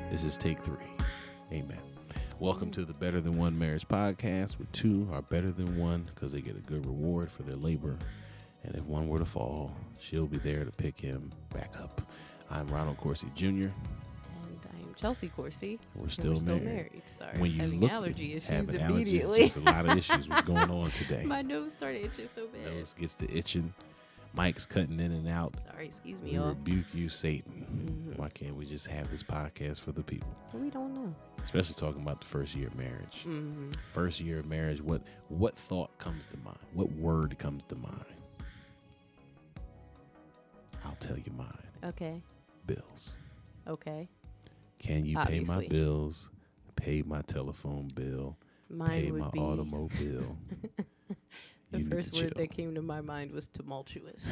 This is take 3. Amen. Welcome to the Better Than One Marriage Podcast, where two are better than one because they get a good reward for their labor. And if one were to fall, she'll be there to pick him back up. I'm Ronald Coursey Jr. And I'm Chelsea Coursey. We're still married. Sorry, When I was you having look allergy issues having immediately. Allergies, just a lot of issues was going on today. My nose started itching so bad. Nose gets to itching. Mike's cutting in and out. Sorry, excuse me, We y'all. rebuke you, Satan. Mm-hmm. Why can't we just have this podcast for the people? We don't know. Especially talking about the first year of marriage. Mm-hmm. First year of marriage, what thought comes to mind? What word comes to mind? I'll tell you mine. Okay. Bills. Okay. Can you pay my Obviously. bills? Pay my telephone bill. Mine pay would my be automobile. the You first need to word chill. that came to my mind was tumultuous.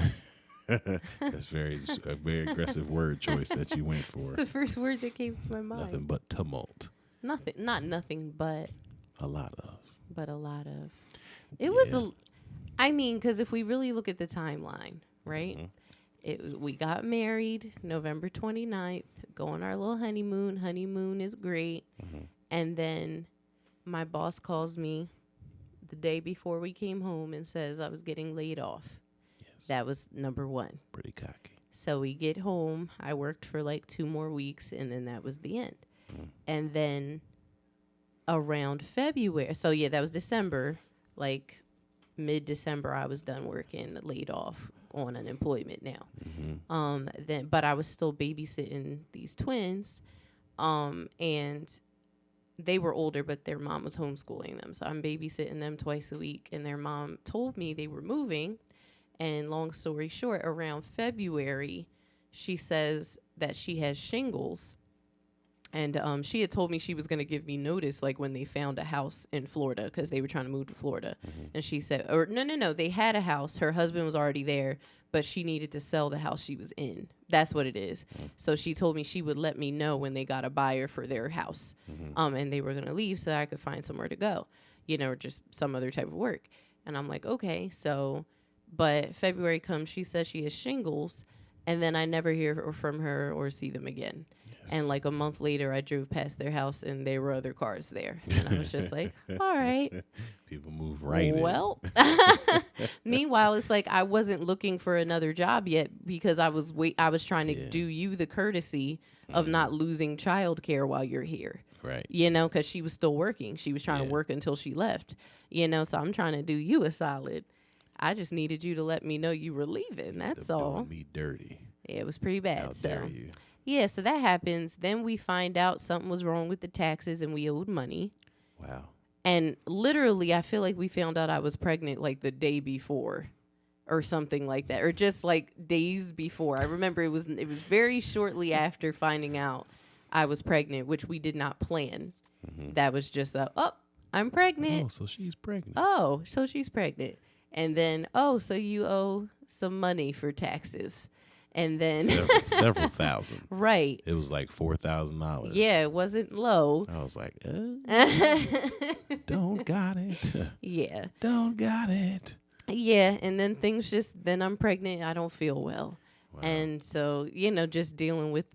That's a very aggressive word choice that you went It's for. the first word that came to my mind. Nothing but tumult. Nothing. Not nothing, but A lot of. a lot of. It was Yeah. I mean, because if we really look at the timeline, right? Mhm. We got married November 29th, go on our little honeymoon. Honeymoon is great. Mhm. And then my boss calls me the day before we came home and says I was getting laid off. Yes. That was number one. Pretty cocky. So we get home. I worked for like 2 more weeks, and then that was the end. Mhm. And then around February, so yeah, that was December, like mid-December, I was done working, laid off on unemployment now. Mhm. But I was still babysitting these twins, and they were older, but their mom was homeschooling them. So I'm babysitting them twice a week, and their mom told me they were moving. And long story short, around February, she says that she has shingles. And she had told me she was going to give me notice, like when they found a house in Florida, because they were trying to move to Florida. Mhm. And she said, or no, they had a house. Her husband was already there, but she needed to sell the house she was in. That's what it is. So she told me she would let me know when they got a buyer for their house, and they were going to leave so that I could find somewhere to go, or just some other type of work. And I'm like, okay. So, but February comes, she says she has shingles, and then I never hear from her or see them again. Yes. And like a month later, I drove past their house and there were other cars there. And I was just like, all right. People move right in. Well, meanwhile, it's like I wasn't looking for another job yet because I was trying to Yeah. do you the courtesy of not losing childcare while you're here. Right. Because she was still working. She was trying to work until she left. So I'm trying to do you a solid. I just needed you to let me know you were leaving. That's all. Doing me dirty. Yeah, it was pretty bad. How So dare you? yeah, so that happens. Then we find out something was wrong with the taxes and we owed money. Wow. And literally, I feel like we found out I was pregnant like the day before or something like that, or just like days before. I remember it was very shortly after finding out I was pregnant, which we did not plan. Mhm. That was just I'm pregnant. Oh, so she's pregnant. Oh, so she's pregnant. And then, so you owe some money for taxes. And then Several thousand. right. It was like $4,000. Yeah, it wasn't low. I was like, don't got it. Yeah. Don't got it. Yeah. And then then I'm pregnant. I don't feel well. Wow. And so, just dealing with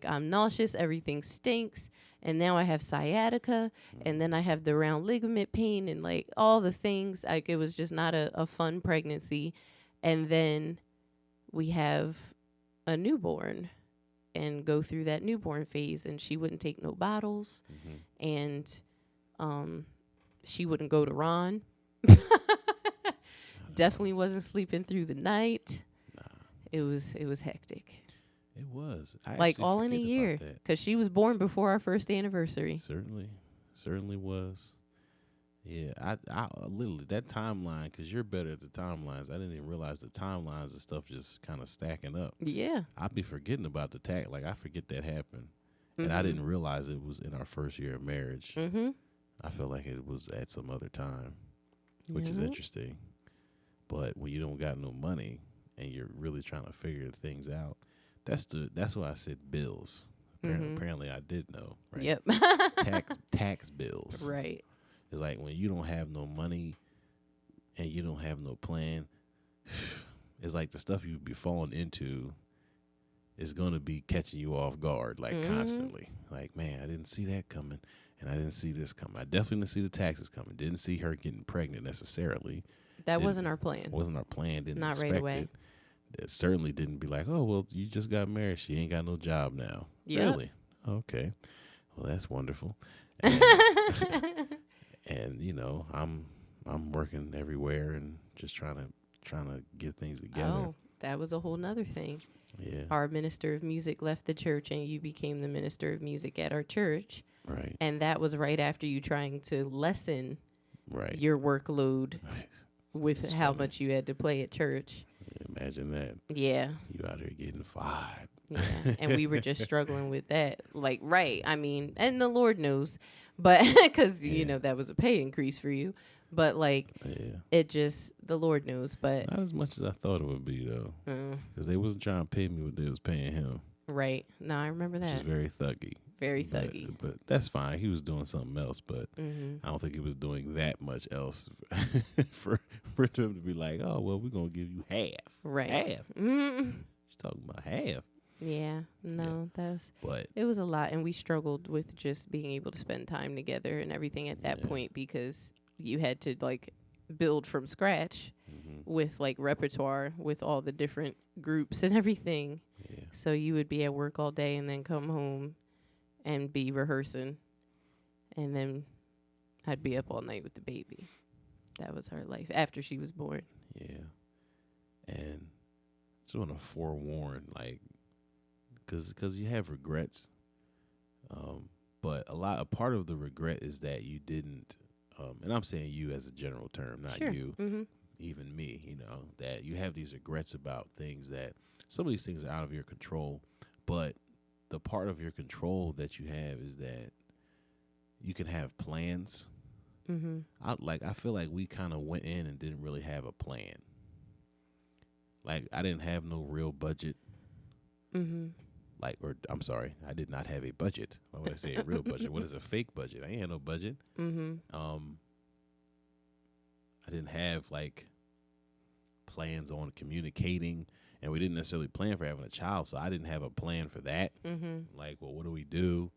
I'm nauseous. Everything stinks. And now I have sciatica. And then I have the round ligament pain and like all the things. Like it was just not a fun pregnancy. And then we have a newborn and go through that newborn phase, and she wouldn't take no bottles. And she wouldn't go to Ron. Definitely wasn't sleeping through the night. Nah. It was hectic. It was. I Like actually all in a forget year, about that. because she was born before our first anniversary. Certainly was. Yeah, I literally, that timeline, because you're better at the timelines. I didn't even realize the timelines and stuff just kind of stacking up. Yeah. I'd be forgetting about the tax. Like, I forget that happened. And I didn't realize it was in our first year of marriage. Mm-hmm. I felt like it was at some other time, which is Mhm. interesting. But when you don't got no money and you're really trying to figure things out, that's why I said bills. Apparently I did know, right? Yep. tax bills. Right. It's like when you don't have no money and you don't have no plan, it's like the stuff you be falling into is going to be catching you off guard, like constantly. Like, man, I didn't see that coming, and I didn't see this coming. I definitely didn't see the taxes coming. Didn't see her getting pregnant necessarily. That wasn't our plan. Wasn't our plan. Didn't Not expect right away. it. It certainly didn't be like, oh, well, you just got married. She ain't got no job now. Yep. Really? Okay. Well, that's wonderful. And, and you know, I'm working everywhere and just trying to get things together. Oh, that was a whole nother thing. Yeah. Our minister of music left the church, and you became the minister of music at our church. Right. And that was right after you trying to lessen Right. your workload with That's how funny. much you had to play at church. Imagine that. Yeah. You out here getting fired. Yeah. And we were just struggling with that. Like, right. I mean, and the Lord knows, but because, you know, that was a pay increase for you. But, like, it just, the Lord knows. But Not as much as I thought it would be, though. Because they wasn't trying to pay me what they was paying him. Right. No, I remember Which is that. very thuggy. Very thuggy. But that's fine. He was doing something else, but I don't think he was doing that much else for him to be like, oh, well, we're going to give you half. Right. Half. She's talking about half. Yeah. No, But it was a lot. And we struggled with just being able to spend time together and everything at that point because you had to, like, build from scratch with, like, repertoire with all the different groups and everything. Yeah. So you would be at work all day and then come home and be rehearsing. And then I'd be up all night with the baby. That was our life after she was born. Yeah. And just want to forewarn, like, because you have regrets. But a part of the regret is that you didn't, and I'm saying you as a general term, not you, even me, you know, that you have these regrets about things that some of these things are out of your control, but the part of your control that you have is that you can have plans. I feel like we kind of went in and didn't really have a plan. Like, I didn't have no real budget. I'm sorry, I did not have a budget. Why would I say a real budget? What is a fake budget? I ain't had no budget. I didn't have, like, plans on communicating, and we didn't necessarily plan for having a child, so I didn't have a plan for that. Like, well, what do we do?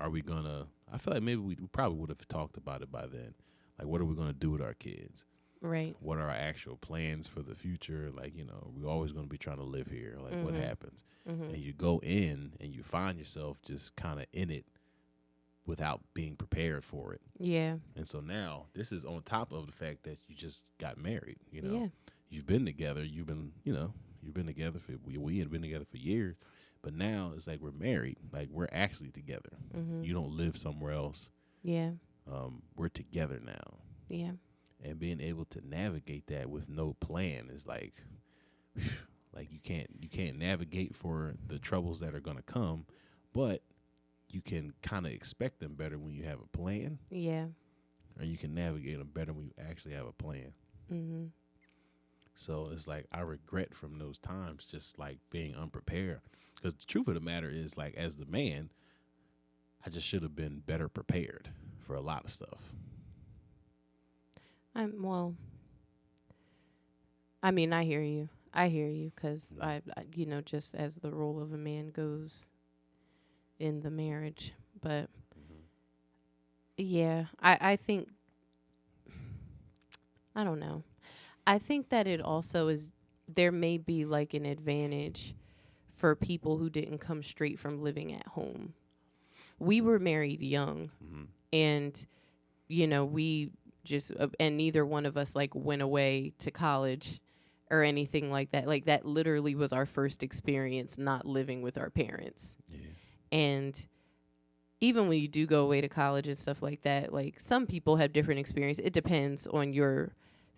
Are we gonna? I feel like maybe we probably would have talked about it by then. Like, what are we gonna do with our kids? Right. What are our actual plans for the future? Like, you know, we're always gonna be trying to live here. Like, what happens? And you go in and you find yourself just kind of in it without being prepared for it. Yeah. And so now this is on top of the fact that you just got married. You know, Yeah. you've been together. You've been together for we had been together for years, but now it's like we're married. Like, we're actually together. You don't live somewhere else. Yeah. We're together now. Yeah. And being able to navigate that with no plan is like, like you can't navigate for the troubles that are gonna come, but you can kind of expect them better when you have a plan. Yeah. Or you can navigate them better when you actually have a plan. So it's like I regret from those times just like being unprepared. Because the truth of the matter is, like, as the man, I just should have been better prepared for a lot of stuff. I mean, I hear you. Because I, you know, just as the role of a man goes in the marriage. But, yeah, I think, I don't know. I think that it also is, there may be like an advantage for people who didn't come straight from living at home. We were married young, and, you know, we just, and neither one of us like went away to college or anything like that. Like, that literally was our first experience not living with our parents. Yeah. And even when you do go away to college and stuff like that, like, some people have different experience. It depends on your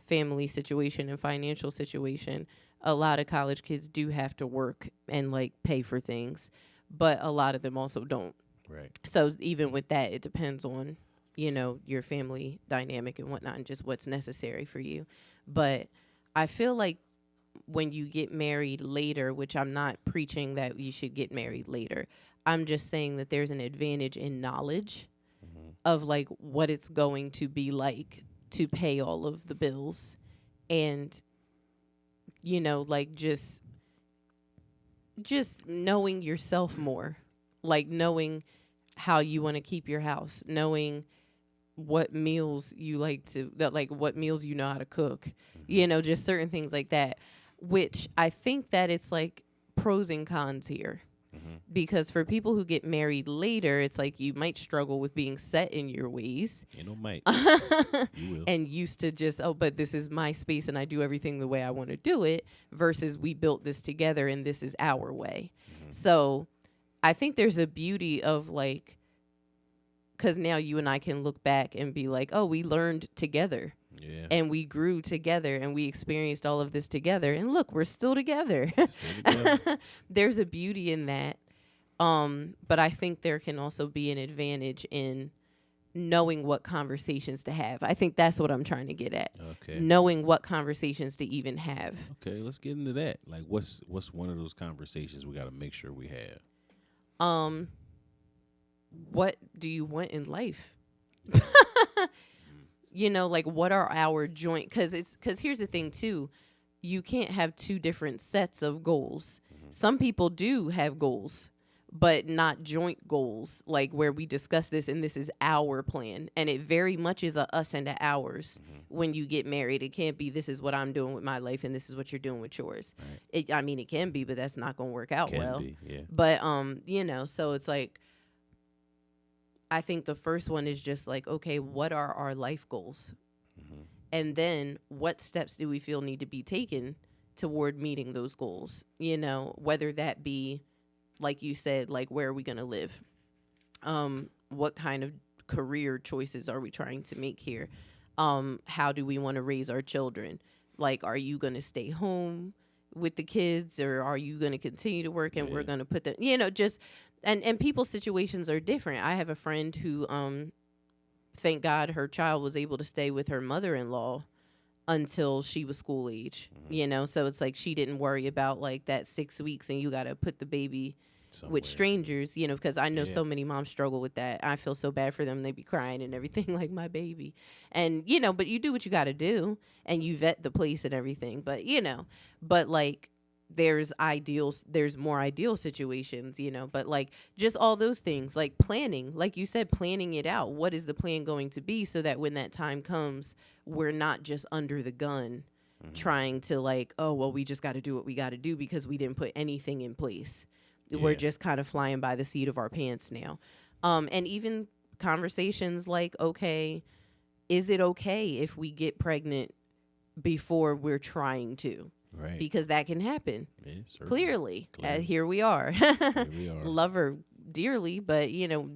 family situation and financial situation. A lot of college kids do have to work and, like, pay for things, but a lot of them also don't. Right. So even with that, it depends on, you know, your family dynamic and whatnot and just what's necessary for you. But I feel like when you get married later, which I'm not preaching that you should get married later, I'm just saying that there's an advantage in knowledge of, like, what it's going to be like to pay all of the bills and, you know, like, just just knowing yourself more, like knowing how you want to keep your house, knowing what meals you like to, like what meals you know how to cook, just certain things like that, which I think that it's like pros and cons here. Because for people who get married later, it's like you might struggle with being set in your ways. Might. You will. And used to just, but this is my space and I do everything the way I want to do it, versus we built this together and this is our way. So I think there's a beauty of like, because now you and I can look back and be like, oh, we learned together. Yeah. And we grew together and we experienced all of this together. And look, we're still together. There's a beauty in that. But I think there can also be an advantage in knowing what conversations to have. I think that's what I'm trying to get at. Okay. Knowing what conversations to even have. Okay, let's get into that. Like, what's one of those conversations we got to make sure we have? What do you want in life? Like what are our joint, because here's the thing too, you can't have two different sets of goals. Some people do have goals, but not joint goals, like where we discuss this and this is our plan, and it very much is a us and a ours. When you get married, it can't be this is what I'm doing with my life and this is what you're doing with yours. Right. It can be, but that's not gonna work out well. Yeah. But so it's like, I think the first one is just like, okay, what are our life goals? And then what steps do we feel need to be taken toward meeting those goals? Whether that be, like you said, like where are we going to live? What kind of career choices are we trying to make here? How do we want to raise our children? Like, are you going to stay home with the kids, or are you going to continue to work and we're going to put them, just... And people's situations are different. I have a friend who, thank God, her child was able to stay with her mother-in-law until she was school age, So it's like she didn't worry about, like, that 6 weeks and you got to put the baby somewhere with strangers, because I know so many moms struggle with that. I feel so bad for them. They be crying and everything like my baby. And, but you do what you got to do and you vet the place and everything. But, but, like, there's more ideal situations, but like just all those things, like planning, like you said, planning it out. What is the plan going to be so that when that time comes, we're not just under the gun trying to like, oh, well, we just got to do what we got to do because we didn't put anything in place. Yeah. We're just kind of flying by the seat of our pants now. And even conversations like, okay, is it okay if we get pregnant before we're trying to? Right. Because that can happen. Yeah, clearly. Here we are. Love her dearly, but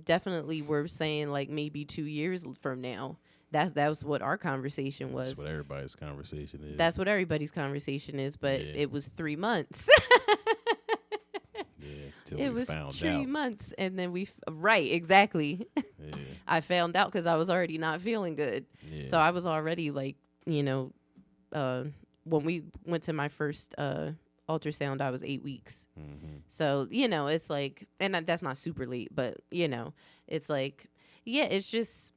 definitely we're saying like maybe 2 years from now. That was what our conversation was. That's what everybody's conversation is. That's what everybody's conversation is, but it was 3 months. It was 3 months, and then right, exactly. Yeah. I found out because I was already not feeling good. Yeah. So I was already like, when we went to my first ultrasound, I was 8 weeks. So, it's like, and that's not super late, but, it's like, it's just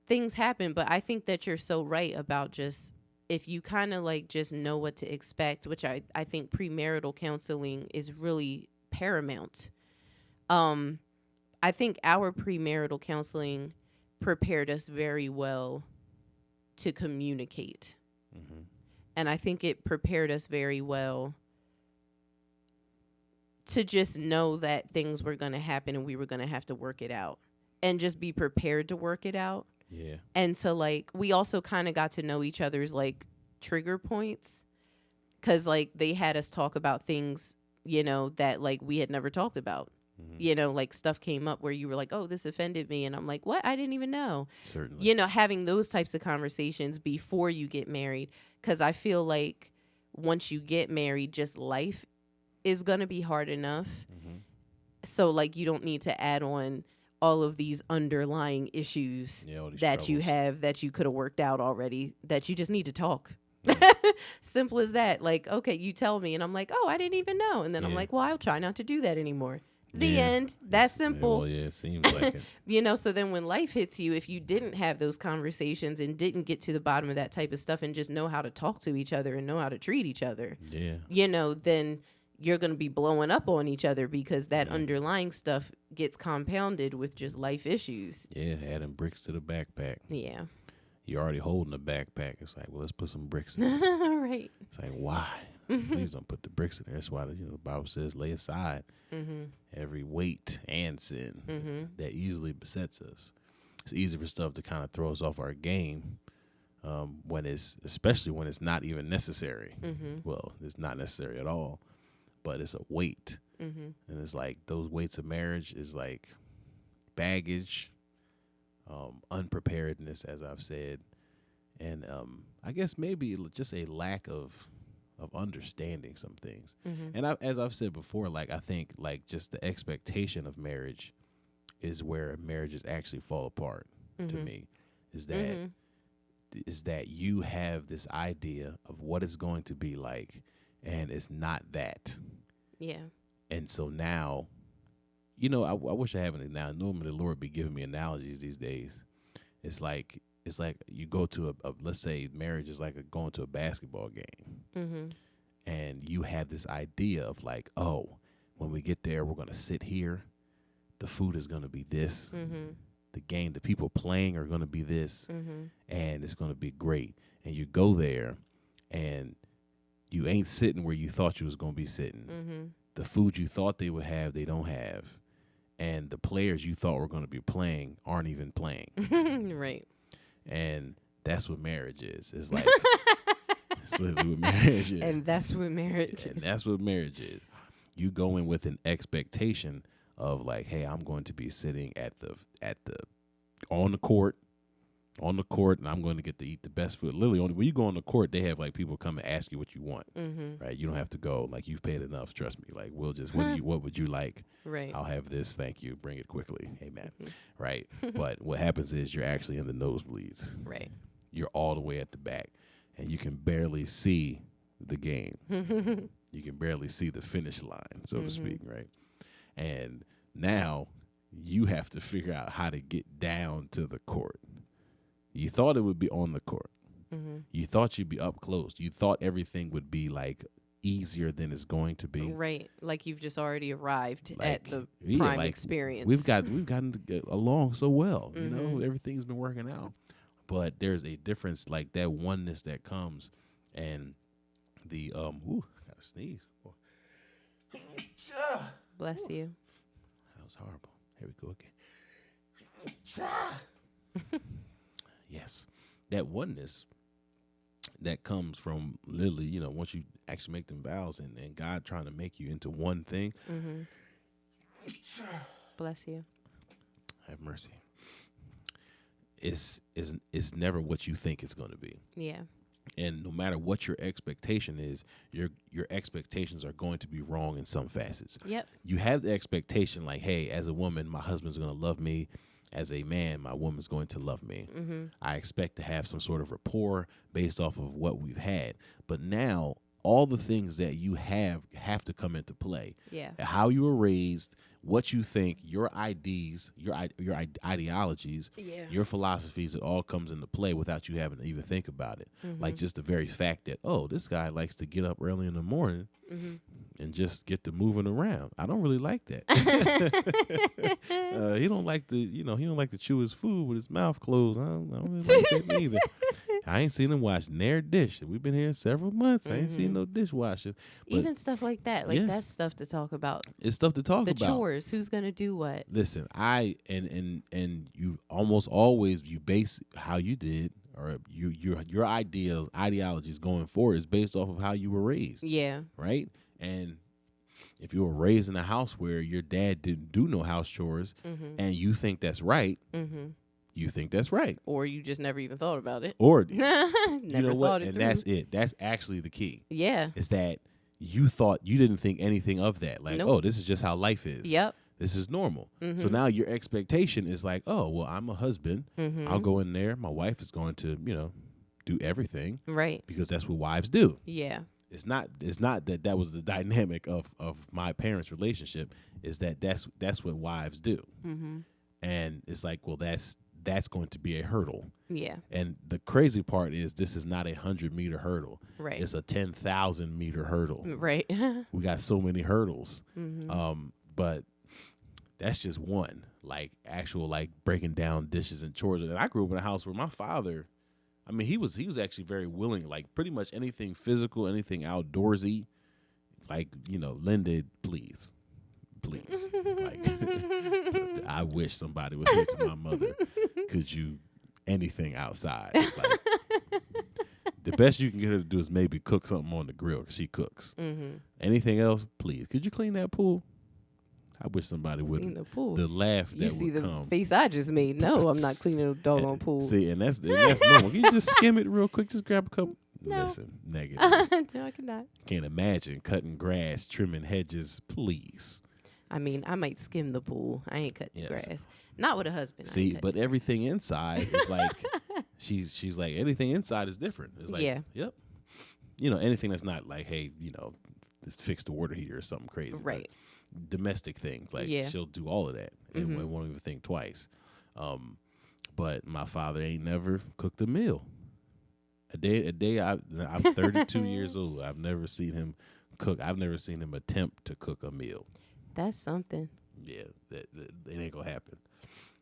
things happen. But I think that you're so right about just, if you kind of like just know what to expect, which I think premarital counseling is really paramount. I think our premarital counseling prepared us very well to communicate. And I think it prepared us very well to just know that things were going to happen and we were going to have to work it out and just be prepared to work it out. Yeah. And so, like, we also kind of got to know each other's, like, trigger points because, like, they had us talk about things, that, like, we had never talked about. Like stuff came up where you were like, oh, this offended me. And I'm like, what? I didn't even know. Certainly. Having those types of conversations before you get married. Because I feel like once you get married, just life is going to be hard enough. So, like, you don't need to add on all of these underlying issues that you have that you could have worked out already, that you just need to talk. Simple as that. Like, okay, you tell me. And I'm like, oh, I didn't even know. And then I'm like, well, I'll try not to do that anymore. The end. That's simple. It seems like it. So then when life hits you, if you didn't have those conversations and didn't get to the bottom of that type of stuff and just know how to talk to each other and know how to treat each other, then you're going to be blowing up on each other because that underlying stuff gets compounded with just life issues. Yeah, adding bricks to the backpack. Yeah. You're already holding the backpack. It's like, well, let's put some bricks in it. Right. It's like, why? Please don't put the bricks in there. That's why the Bible says lay aside every weight and sin that easily besets us. It's easy for stuff to kind of throw us off our game especially when it's not even necessary. Well, it's not necessary at all, but it's a weight. And it's like those weights of marriage is like baggage, unpreparedness, as I've said, and I guess maybe just a lack of understanding some things. And as I've said before, like I think like just the expectation of marriage is where marriages actually fall apart. To me, is that you have this idea of what it's going to be like, and it's not that. Yeah. And so now, I wish I had an now. Normally, the Lord be giving me analogies these days. It's like you go to let's say marriage is like going to a basketball game, and you have this idea of like, oh, when we get there, we're gonna sit here. The food is gonna be this. The game, the people playing are gonna be this, and it's gonna be great. And you go there, and you ain't sitting where you thought you was gonna be sitting. The food you thought they would have, they don't have. And the players you thought were going to be playing aren't even playing. Right. And that's what marriage is. It's like, it's literally what marriage is. And that's what marriage is. And that's what marriage is. You go in with an expectation of like, hey, I'm going to be sitting on the court, and I'm going to get to eat the best food. Literally, when you go on the court, they have like people come and ask you what you want, right? You don't have to go like you've paid enough. Trust me. Like we'll just what would you like? Right. I'll have this. Thank you. Bring it quickly. Amen. Right. But what happens is you're actually in the nosebleeds. Right. You're all the way at the back, and you can barely see the game. You can barely see the finish line, so to speak. Right. And now you have to figure out how to get down to the court. You thought it would be on the court. You thought you'd be up close. You thought everything would be like easier than it's going to be. Right. Like you've just already arrived at the prime experience. We've gotten along so well. You know, everything's been working out. But there's a difference, like that oneness that comes, and the gotta sneeze. Bless you. That was horrible. Here we go again. Yes, that oneness that comes from literally, once you actually make them vows and God trying to make you into one thing. Bless you. Have mercy. It's never what you think it's going to be. Yeah. And no matter what your expectation is, your expectations are going to be wrong in some facets. Yep. You have the expectation like, hey, as a woman, my husband's going to love me. As a man, my woman's going to love me. I expect to have some sort of rapport based off of what we've had. But now all the things that you have to come into play. Yeah. How you were raised, what you think, your IDs, your ideologies, your philosophies, it all comes into play without you having to even think about it. Like just the very fact that, oh, this guy likes to get up early in the morning and just get to moving around. I don't really like that. He don't like to chew his food with his mouth closed. I don't really like that either. I ain't seen him wash near dish. We've been here several months. I ain't seen no dishwashing. Even stuff like that. Like that's stuff to talk about. It's stuff to talk about. The chores. Who's gonna do what? Listen, and you almost always you base how you did or your ideologies going forward is based off of how you were raised. Yeah. Right? And if you were raised in a house where your dad didn't do no house chores and you think that's right, you think that's right. Or you just never even thought about it. Or never thought it and through. that's it. That's actually the key. Yeah. Is that you thought you didn't think anything of that. Like, oh, this is just how life is. Yep. This is normal. So now your expectation is like, oh, well, I'm a husband. I'll go in there. My wife is going to, do everything. Right. Because that's what wives do. Yeah. It's not that was the dynamic of my parents' relationship, is that's what wives do. And it's like, well, that's going to be a hurdle. Yeah. And the crazy part is this is not a 100-meter hurdle. Right. It's a 10,000-meter hurdle. Right. We got so many hurdles. Mm-hmm. But that's just one, like actual like breaking down dishes and chores. And I grew up in a house where my father, I mean, he was actually very willing, like pretty much anything physical, anything outdoorsy, like, you know, Linda, please. Like, I wish somebody would say to my mother, could you anything outside? Like, the best you can get her to do is maybe cook something on the grill because she cooks. Mm-hmm. Anything else, please, could you clean that pool? I wish somebody would. Clean the pool. The laugh You that see would the come. face I just made. No, I'm not cleaning a doggone pool. See, and that's normal. Can you just skim it real quick? Just grab a couple. No. Listen, negative. No, I cannot. Can't imagine cutting grass, trimming hedges. Please. I mean, I might skim the pool. I ain't cutting Yes. grass. Not with a husband. I See, ain't but cutting. everything inside is like she's like anything inside is different. It's like, Yeah. Yep. You know, anything that's not like, hey, you know, fix the water heater or something crazy. but Right. Domestic things, like Yeah. she'll do all of that and Mhm. won't even think twice. But my father ain't never cooked a meal. A day. I'm 32 years old. I've never seen him cook. I've never seen him attempt to cook a meal. That's something. Yeah, that it ain't gonna happen.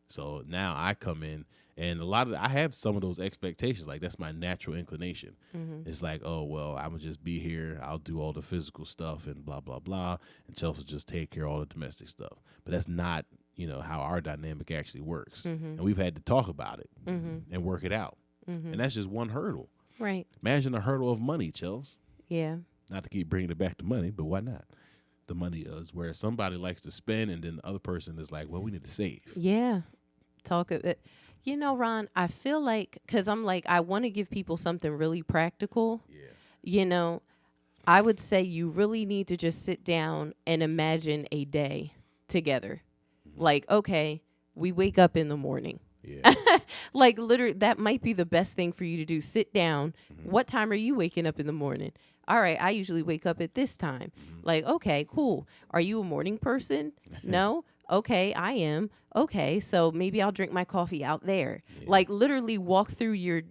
So now I come in, and I have some of those expectations. Like that's my natural inclination. Mm-hmm. It's like, oh well, I'm gonna just be here. I'll do all the physical stuff and blah blah blah, and Chelsea will just take care of all the domestic stuff. But that's not, you know, how our dynamic actually works. Mm-hmm. And we've had to talk about it Mm-hmm. and work it out. Mm-hmm. And that's just one hurdle. Right. Imagine the hurdle of money, Chels. Yeah. Not to keep bringing it back to money, but why not? The money is where somebody likes to spend, and then the other person is like, well, we need to save. Yeah. Talk of it. You know, Ron, I feel like, because I'm like, I want to give people something really practical. Yeah. You know, I would say you really need to just sit down and imagine a day together. Mm-hmm. Like, okay, we wake up in the morning. Yeah. Like, literally, that might be the best thing for you to do. Sit down. Mm-hmm. What time are you waking up in the morning? All right, I usually wake up at this time. Mm-hmm. Like, okay, cool. Are you a morning person? No? Okay, I am. Okay, so maybe I'll drink my coffee out there. Yeah. Like, literally walk through your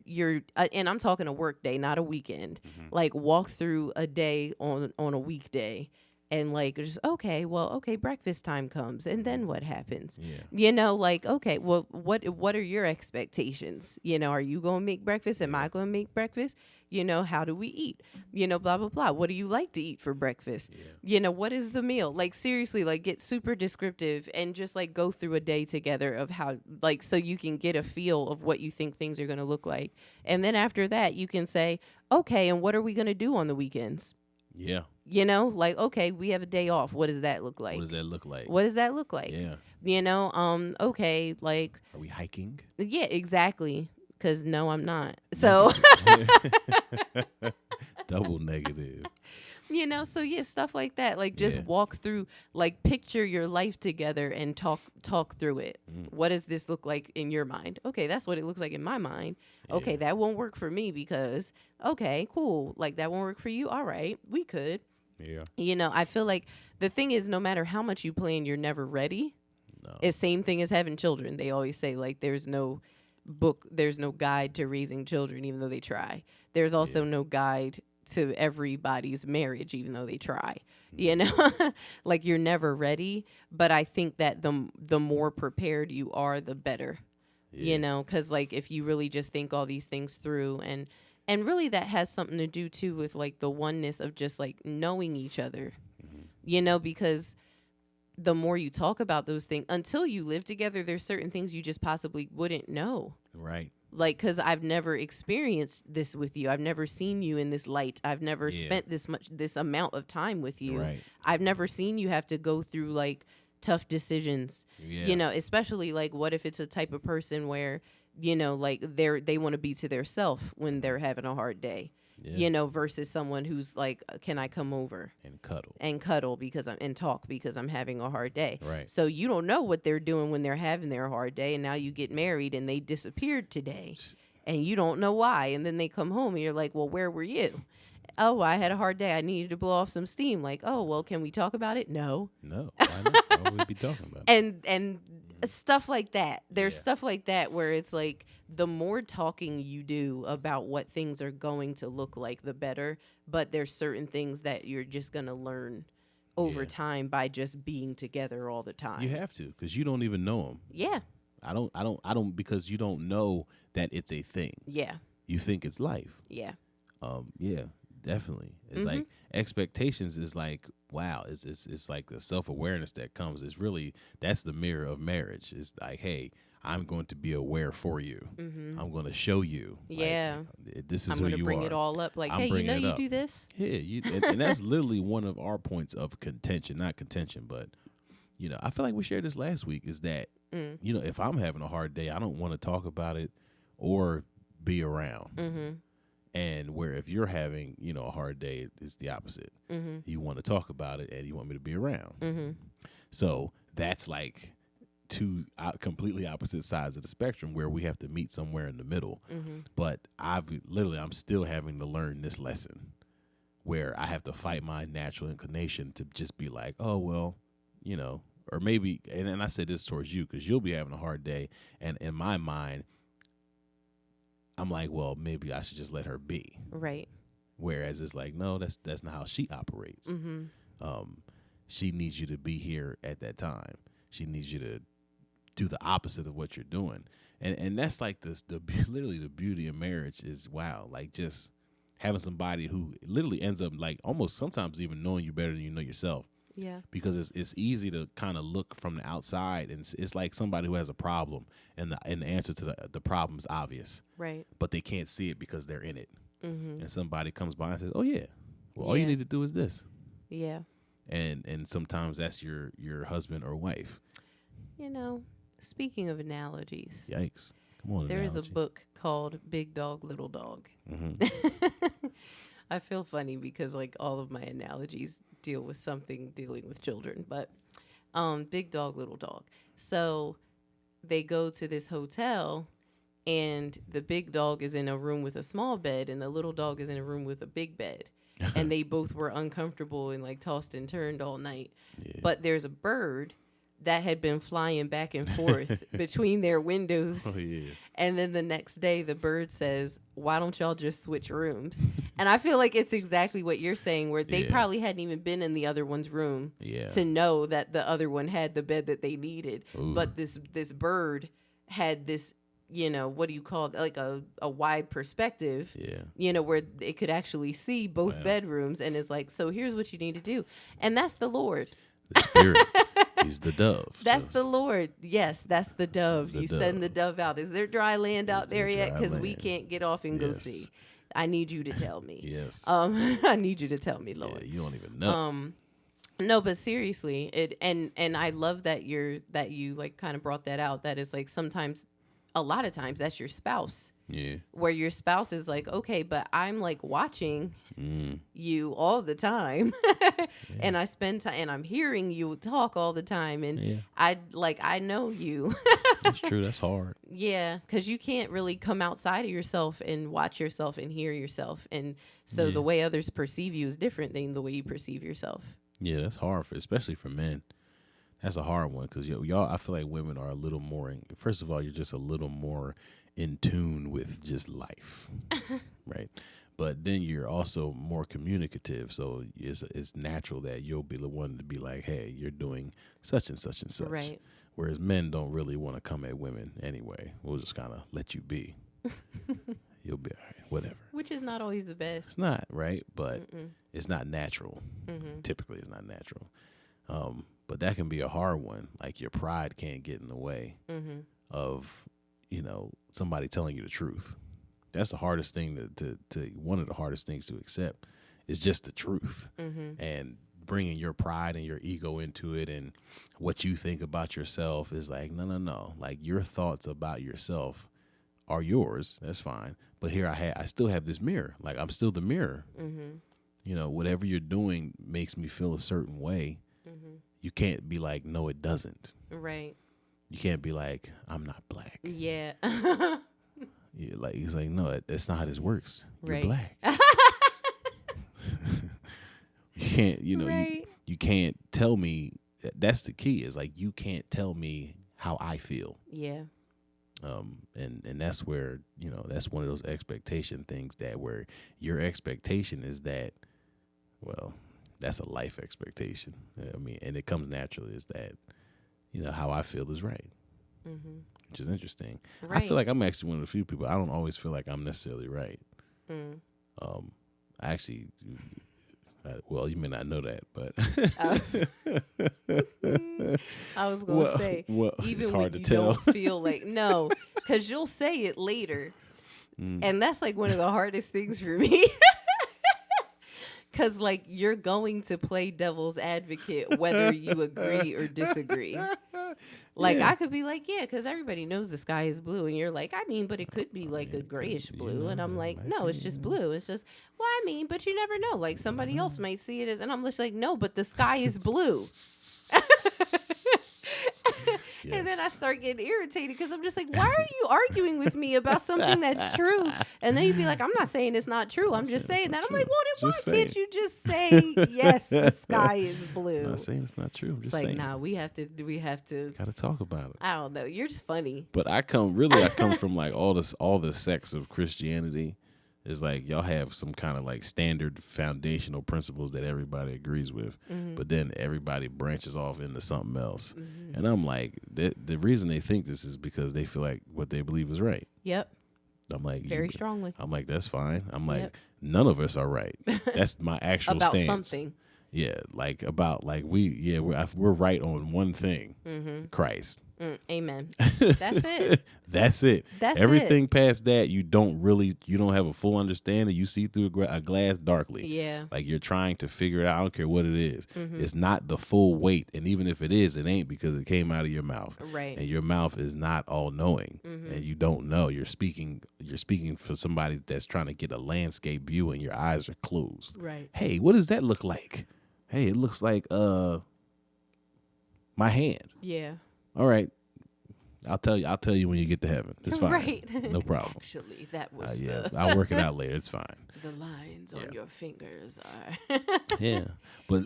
and I'm talking a work day, not a weekend. Mm-hmm. Like, walk through a day on a weekday. And like, just, okay, breakfast time comes, and then what happens? Yeah. You know, like, okay, well, what are your expectations? You know, are you going to make breakfast? Am I going to make breakfast? You know, how do we eat? You know, blah, blah, blah. What do you like to eat for breakfast? Yeah. You know, what is the meal? Like, seriously, like, get super descriptive and just like go through a day together of how, like, so you can get a feel of what you think things are going to look like. And then after that, you can say, okay, and what are we going to do on the weekends? Yeah. You know, like, okay, we have a day off. What does that look like? What does that look like? What does that look like? Yeah. You know, okay, like, Are we hiking? yeah, exactly. Because no, I'm not. So, Double negative. you know, so yeah, stuff like that. Like, just Yeah. walk through, like, picture your life together and talk through it. What does this look like in your mind? Okay, that's what it looks like in my mind. Okay, Yeah. that won't work for me because, okay, cool. Like, that won't work for you. All right, we could. Yeah. You know, I feel like the thing is, no matter how much you plan, you're never ready. No. It's same thing as having children. They always say, like, there's no book, there's no guide to raising children, even though they try. There's also no guide to everybody's marriage, even though they try. You know, like, you're never ready. But I think that the more prepared you are, the better. Yeah. You know, because like, if you really just think all these things through, and really that has something to do too with like the oneness of just like knowing each other. You know, because the more you talk about those things, until you live together, there's certain things you just possibly wouldn't know. Right. Like, because I've never experienced this with you. I've never seen you in this light. I've never spent this amount of time with you. Right. I've never seen you have to go through like tough decisions. Yeah. You know, especially like, what if it's a type of person where, you know, like they want to be to their self when they're having a hard day. Yeah. You know, versus someone who's like, can I come over And cuddle. and cuddle and talk because I'm having a hard day. Right. So you don't know what they're doing when they're having their hard day, and now you get married and they disappeared today, and you don't know why, and then they come home and you're like, well, where were you? oh, I had a hard day. I needed to blow off some steam. Like, oh, well, can we talk about it? No. No, why not? Why would we be talking about it? And stuff like that. There's Yeah. stuff like that where it's like the more talking you do about what things are going to look like, the better. But there's certain things that you're just going to learn over Yeah. time by just being together all the time. You have to, because you don't even know them. Yeah. I don't, because you don't know that it's a thing. Yeah. You think it's life. Yeah. Yeah, definitely. It's like expectations is like, wow, it's like the self-awareness that comes. It's really, that's the mirror of marriage. It's like, hey, I'm going to be aware for you. I'm going to show you. Yeah. Like, this is I'm who going to you bring are. it all up. Like, I'm hey, you bringing know it you up. do this? Yeah, and that's literally one of our points of contention, not contention, but, you know, I feel like we shared this last week, is that, you know, if I'm having a hard day, I don't want to talk about it or be around. And where if you're having, you know, a hard day, it's the opposite. You want to talk about it and you want me to be around. So that's like two completely opposite sides of the spectrum where we have to meet somewhere in the middle. But I'm still having to learn this lesson where I have to fight my natural inclination to just be like, oh, well, you know, or maybe, and I say this towards you because you'll be having a hard day. And in my mind, I'm like, well, maybe I should just let her be. Right. Whereas it's like, no, that's not how she operates. She needs you to be here at that time. She needs you to do the opposite of what you're doing. And that's like literally the beauty of marriage is, wow, like just having somebody who literally ends up like almost sometimes even knowing you better than you know yourself. Yeah. Because it's easy to kind of look from the outside, and it's like somebody who has a problem, and the answer to the problem is obvious, Right. but they can't see it because they're in it. And somebody comes by and says, "Oh yeah, well all you Yeah. need to do is this." Yeah. And sometimes that's your husband or wife. You know, speaking of analogies, Yikes! Come on, there is a analogy. book called Big Dog, Little Dog. I feel funny because like all of my analogies deal with something dealing with children, but Big Dog, Little Dog. So they go to this hotel and the big dog is in a room with a small bed and the little dog is in a room with a big bed. And they both were uncomfortable and like tossed and turned all night. Yeah. But there's a bird that had been flying back and forth between their windows. Oh yeah. And then the next day, the bird says, why don't y'all just switch rooms? And I feel like it's exactly what you're saying, where they Yeah. probably hadn't even been in the other one's room Yeah. to know that the other one had the bed that they needed. Ooh. But this bird had this, you know, what do you call it? Like a wide perspective, Yeah. you know, where it could actually see both Wow. bedrooms. And it's like, so here's what you need to do. And that's the Lord. The spirit. He's the dove. That's Just- the Lord. Yes, that's the dove. The You send the dove out. Is there dry land out there there yet? dry Because we land? can't get off and go Yes. see. I need you to tell me. Yes. I need you to tell me, Yeah, Lord. you don't even know. No, but seriously, and I love that you like kind of brought that out. That is like sometimes, a lot of times, that's your spouse. Yeah. Where your spouse is like, okay, but I'm like watching you all the time, and I spend time, and I'm hearing you talk all the time, and Yeah. I know you. That's true. That's hard. Yeah, because you can't really come outside of yourself and watch yourself and hear yourself, and so Yeah. the way others perceive you is different than the way you perceive yourself. Yeah, that's hard, especially for men. That's a hard one because y'all. I feel like women are a little more. First of all, you're just a little more in tune with just life, right? But then you're also more communicative, so it's natural that you'll be the one to be like, "Hey, you're doing such and such and such." Right. Whereas men don't really want to come at women anyway. We'll just kind of let you be. You'll be all right, whatever. Which is not always the best. It's not right, but it's not natural. Typically, it's not natural. But that can be a hard one. Like your pride can't get in the way of, somebody telling you the truth. That's the hardest thing to one of the hardest things to accept is just the truth. And bringing your pride and your ego into it and what you think about yourself is like, no. Like your thoughts about yourself are yours. That's fine. But here I still have this mirror. Like I'm still the mirror. Whatever you're doing makes me feel a certain way. You can't be like, no, it doesn't. Right. You can't be like, I'm not black. Yeah. Yeah, like it's like, no, that's not how this works. You're Right. black. can't, Right. you can't tell me. That's the key. Is like you can't tell me how I feel. Yeah. And that's where that's one of those expectation things that where your expectation is that, well, that's a life expectation. I mean, and it comes naturally is that, how I feel is right. Mm-hmm. Which is interesting. Right. I feel like I'm actually one of the few people. I don't always feel like I'm necessarily right. Mm. I actually, well, you may not know that, but I was gonna say, even it's when hard you to tell. don't feel like no, because you'll say it later, and that's like one of the hardest things for me. Because like you're going to play devil's advocate whether you agree or disagree. Like I could be like, yeah, because everybody knows the sky is blue, and you're like, I mean, but it could be like a grayish blue, and I'm like, no, it's just blue. It's just, well, I mean, but you never know. Like somebody else might see it as, and I'm just like, no, but the sky is blue. Yes. And then I start getting irritated because I'm just like, why are you arguing with me about something that's true? And then you'd be like, I'm not saying it's not true. I'm just saying that. I'm like, well, then why can't you just say, yes, the sky is blue? I'm not saying it's not true. I'm just It's like, saying. nah, we have to. Gotta talk about it. I don't know. You're just funny. But I come from like all the sects of Christianity. It's like y'all have some kind of like standard foundational principles that everybody agrees with, but then everybody branches off into something else. And I'm like, the reason they think this is because they feel like what they believe is right. Yep. I'm like, Very strongly. I'm like, that's fine. I'm like, Yep. none of us are right. That's my actual About stance. something. Yeah, like about like we're right on one thing, Christ. Amen. That's it. That's it. That's everything past that you don't have a full understanding. You see through a glass darkly. Yeah. Like you're trying to figure it out. I don't care what it is. It's not the full weight, and even if it is, it ain't because it came out of your mouth. Right. And your mouth is not all knowing, and you don't know. You're speaking for somebody that's trying to get a landscape view, and your eyes are closed. Right. Hey, what does that look like? Hey, it looks like my hand. Yeah. All right. I'll tell you when you get to heaven. It's fine. Right. No problem. Actually, that was I'll work it out later. It's fine. the lines on your fingers are. Yeah. But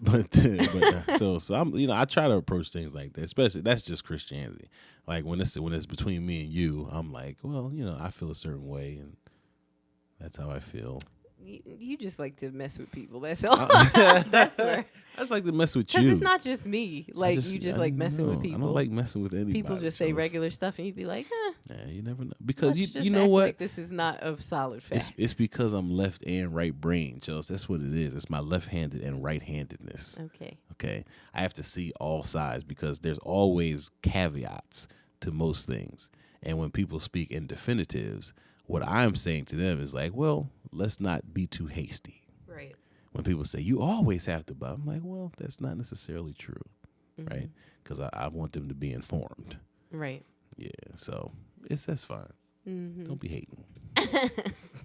so I'm I try to approach things like that. Especially that's just Christianity. Like when it's between me and you, I'm like, well, I feel a certain way, and that's how I feel. You just like to mess with people. That's all. That's where. I just like to mess with you. Because it's not just me. Like you just like messing with I people. don't like messing with anybody. People just say regular stuff, and you'd be like, Yeah, you never know. Because let's just you know act what? like this is not of solid fact. It's because I'm left and right brain, Chelsea. That's what it is. It's my left-handed and right-handedness. Okay. I have to see all sides because there's always caveats to most things. And when people speak in definitives, what I'm saying to them is like, well, let's not be too hasty. Right. When people say, you always have to, but I'm like, well, that's not necessarily true, right? Because I want them to be informed. Right. Yeah, so that's fine. Don't be hating.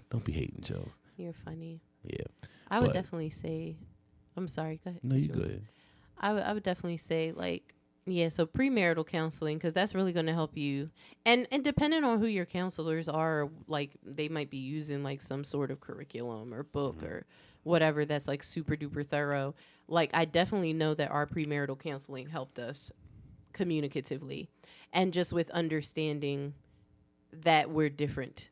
Don't be hating, Chelsea. You're funny. Yeah. I would definitely say, I'm sorry, go ahead. No, you go ahead. I would definitely say like, yeah, so premarital counseling, because that's really going to help you. And depending on who your counselors are, like they might be using like some sort of curriculum or book or whatever that's like super duper thorough. Like I definitely know that our premarital counseling helped us communicatively and just with understanding that we're different.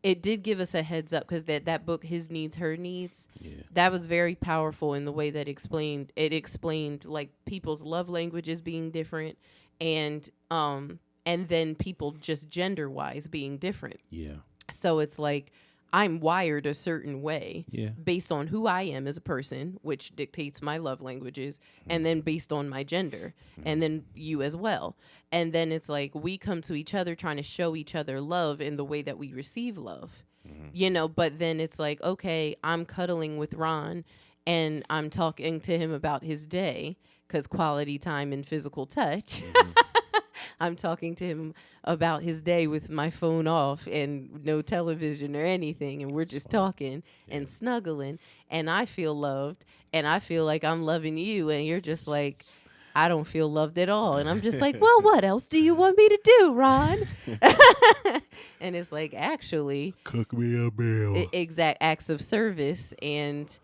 It did give us a heads up because that book, His Needs, Her Needs, that was very powerful in the way that explained like people's love languages being different and then people just gender wise being different. Yeah. So it's like I'm wired a certain way based on who I am as a person, which dictates my love languages, and then based on my gender, and then you as well. And then it's like we come to each other trying to show each other love in the way that we receive love, but then it's like, okay, I'm cuddling with Ron and I'm talking to him about his day because quality time and physical touch. I'm talking to him about his day with my phone off and no television or anything. And we're just talking and snuggling. And I feel loved. And I feel like I'm loving you. And you're just like, I don't feel loved at all. And I'm just like, well, what else do you want me to do, Ron? And it's like, actually, cook me a meal. Exact acts of service. And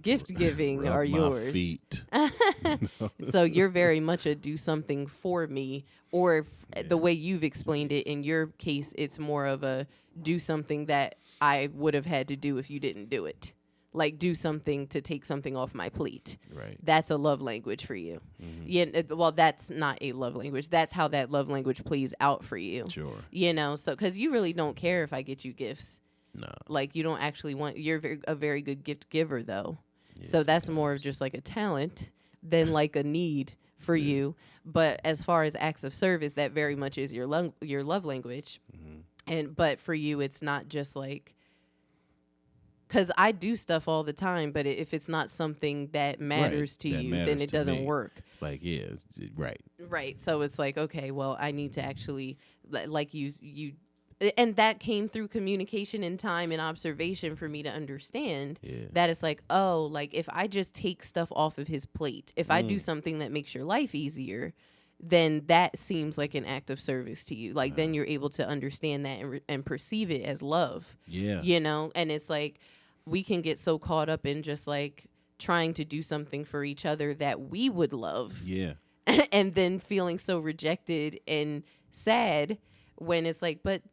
gift giving Rub are my yours. feet. So you're very much a do something for me, or the way you've explained it in your case, it's more of a do something that I would have had to do if you didn't do it. Like do something to take something off my plate. Right. That's a love language for you. Yeah. Well, that's not a love language. That's how that love language plays out for you. Sure. You know, so because you really don't care if I get you gifts. No. Like you don't actually want. You're a very good gift giver, though. Yeah, so that's sometimes. more of just like a talent than like a need for you. But as far as acts of service, that very much is your love language. But for you, it's not just like. Because I do stuff all the time, but if it's not something that matters to you, then it doesn't work. It's like, yeah, right. Right. So it's like, okay, well, I need to actually, like you, and that came through communication and time and observation for me to understand that it's like, oh, like if I just take stuff off of his plate, if I do something that makes your life easier, then that seems like an act of service to you. Like then you're able to understand that and perceive it as love. Yeah. You know, and it's like we can get so caught up in just like trying to do something for each other that we would love. Yeah. And then feeling so rejected and sad when it's like, but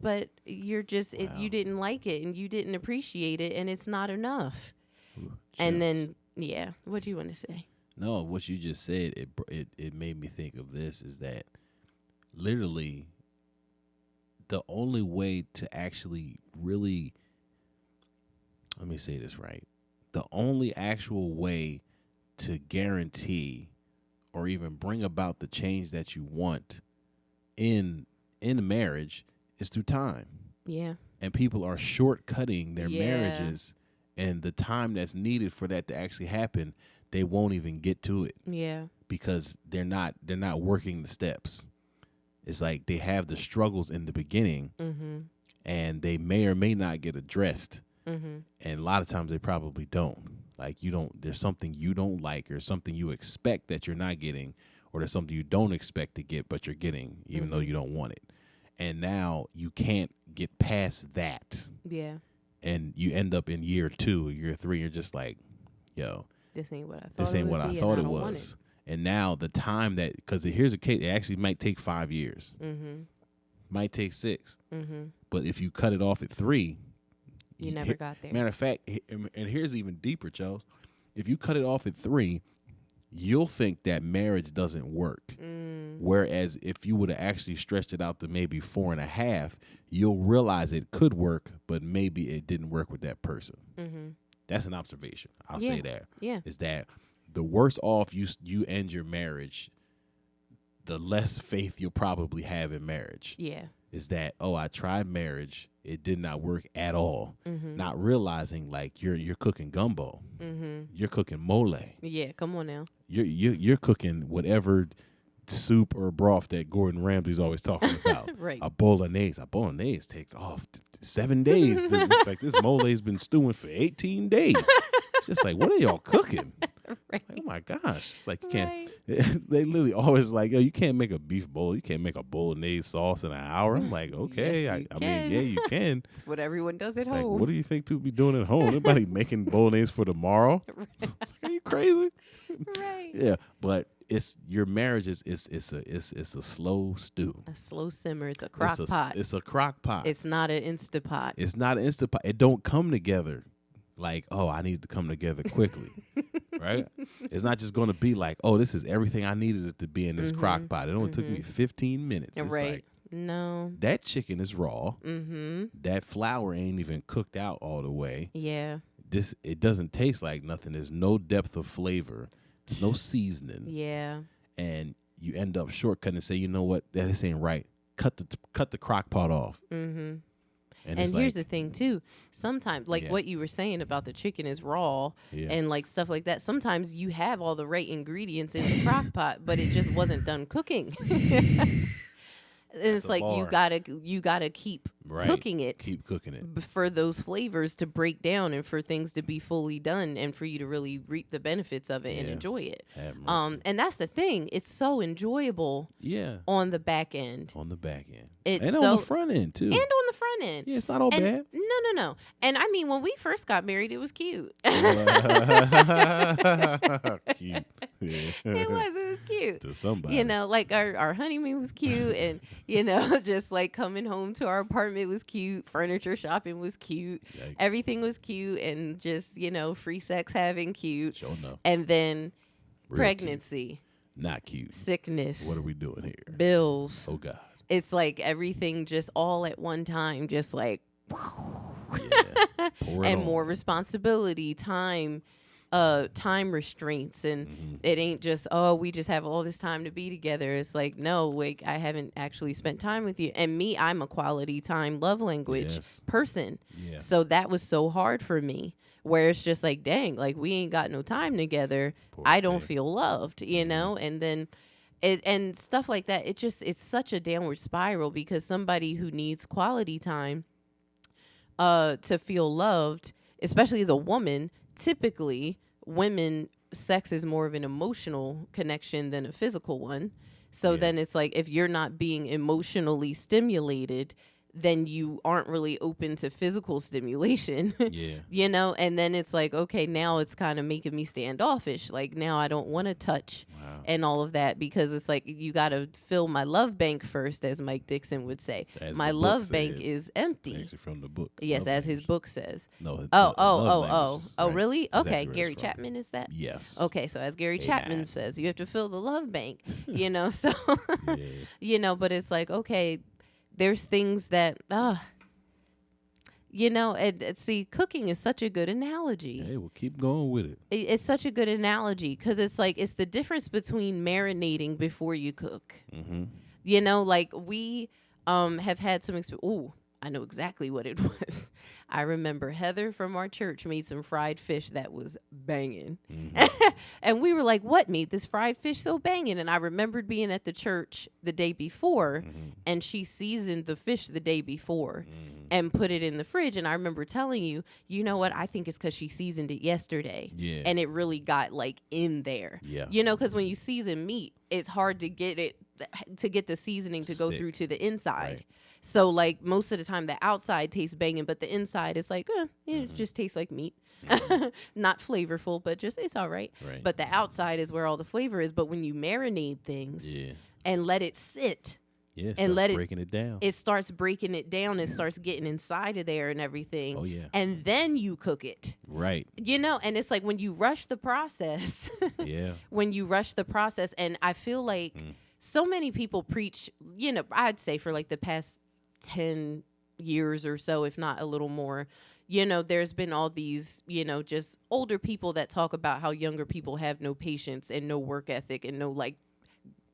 you're just, you didn't like it and you didn't appreciate it and it's not enough. Ooh, and then, what do you want to say? No, what you just said, it made me think of this is that literally the only way to actually really, let me say this right, the only actual way to guarantee or even bring about the change that you want in a marriage is through time. Yeah. And people are shortcutting their marriages, and the time that's needed for that to actually happen, they won't even get to it. Yeah. Because they're not working the steps. It's like they have the struggles in the beginning, and they may or may not get addressed. And a lot of times they probably don't. Like there's something you don't like or something you expect that you're not getting, or there's something you don't expect to get but you're getting even though you don't want it. And now you can't get past that. Yeah. And you end up in year 2, year 3, you're just like, yo, this ain't what I thought. This ain't what I thought it was. And now the time that, because here's a case, it actually might take 5 years. Might take 6. But if you cut it off at 3, you never got there. Matter of fact, and here's even deeper, Charles. If you cut it off at 3, you'll think that marriage doesn't work. Whereas if you would have actually stretched it out to maybe 4.5, you'll realize it could work, but maybe it didn't work with that person. That's an observation. I'll say that. Yeah. Is that the worse off you end your marriage, the less faith you'll probably have in marriage. Yeah. Is that, oh, I tried marriage, it did not work at all. Not realizing like you're cooking gumbo, you're cooking mole. Yeah, come on now. You're cooking whatever soup or broth that Gordon Ramsay's always talking about. Right. A bolagnese takes off 7 days. It's like this mole's been stewing for 18 days. It's just like, what are y'all cooking? Right. Like, oh my gosh. It's like you can't they literally always like, yo, you can't make a beef bowl. You can't make a bolagnese sauce in an hour. I'm like, okay. Yes, I mean, yeah, you can. It's what everyone does at It's home. like, what do you think people be doing at home? Nobody making bolognese for tomorrow. It's like, are you crazy? Right. Yeah. But it's your marriage is it's a slow stew. A slow simmer. It's a crock pot. It's a crock pot. It's not an Instapot. It's not an Instapot. It don't come together like, oh, I need to come together quickly. Right? It's not just going to be like, oh, this is everything I needed it to be in this crock pot. It only took me 15 minutes. It's right. like, no. that chicken is raw. That flour ain't even cooked out all the way. Yeah. It doesn't taste like nothing. There's no depth of flavor. There's no seasoning. Yeah. And you end up shortcutting and say, you know what, this ain't right. Cut the crock pot off. And here's the thing too. Sometimes, like what you were saying about the chicken is raw and like stuff like that. Sometimes you have all the right ingredients in the crock pot, but it just wasn't done cooking. And it's like you gotta keep cooking it. Keep cooking it. For those flavors to break down and for things to be fully done and for you to really reap the benefits of it and enjoy it. And that's the thing. It's so enjoyable on the back end. On the back end. And on the front end, too. And on the front end. Yeah, it's not all bad. No. And I mean, when we first got married, it was cute. Cute. Yeah. It was cute. To somebody. You know, like our honeymoon was cute. And, you know, just like coming home to our apartment was cute. Furniture shopping was cute. Yikes. Everything was cute. And just, you know, free sex having cute. Sure enough. And then Real pregnancy. Cute. Not cute. Sickness. What are we doing here? Bills. Oh, God. It's like everything just all at one time, just like, and more responsibility, time restraints, and it ain't just, we just have all this time to be together. It's like, no, like I haven't actually spent time with you. And me, I'm a quality time love language person. Yeah. So that was so hard for me, where it's just like, dang, like we ain't got no time together. I don't feel loved, you know? And then and stuff like that. It's such a downward spiral, because somebody who needs quality time to feel loved, especially as a woman, typically women, sex is more of an emotional connection than a physical one. So then it's like, if you're not being emotionally stimulated, then you aren't really open to physical stimulation. You know? And then it's like, okay, now it's kind of making me standoffish. Like, now I don't want to touch and all of that, because it's like, you got to fill my love bank first, as Mike Dixon would say. My love bank is empty. Actually from the book. Yes, as his book says. No. Really? Okay, Gary Chapman is that? Yes. Okay, so as Gary Chapman says, you have to fill the love bank, you know? So, you know, but it's like, okay, there's things that, you know, see, cooking is such a good analogy. Hey, we'll keep going with it. It's such a good analogy, because it's like, it's the difference between marinating before you cook. You know, like we have had some experience. Ooh, I know exactly what it was. I remember Heather from our church made some fried fish that was banging. And we were like, what made this fried fish so banging? And I remembered being at the church the day before, and she seasoned the fish the day before and put it in the fridge. And I remember telling you, you know what? I think it's because she seasoned it yesterday. And it really got like in there. You know, because when you season meat, it's hard to get the seasoning to go through to the inside. So, like, most of the time, the outside tastes banging, but the inside is like, it just tastes like meat. Not flavorful, but just, it's all right. But the outside is where all the flavor is. But when you marinate things and let it sit, and let it breaking it down, it starts breaking it down and starts getting inside of there and everything. Oh, yeah. And then you cook it. Right. You know, and it's like when you rush the process. When you rush the process. And I feel like so many people preach, you know, I'd say for like the past 10 years or so, if not a little more, you know, there's been all these, you know, just older people that talk about how younger people have no patience and no work ethic and no like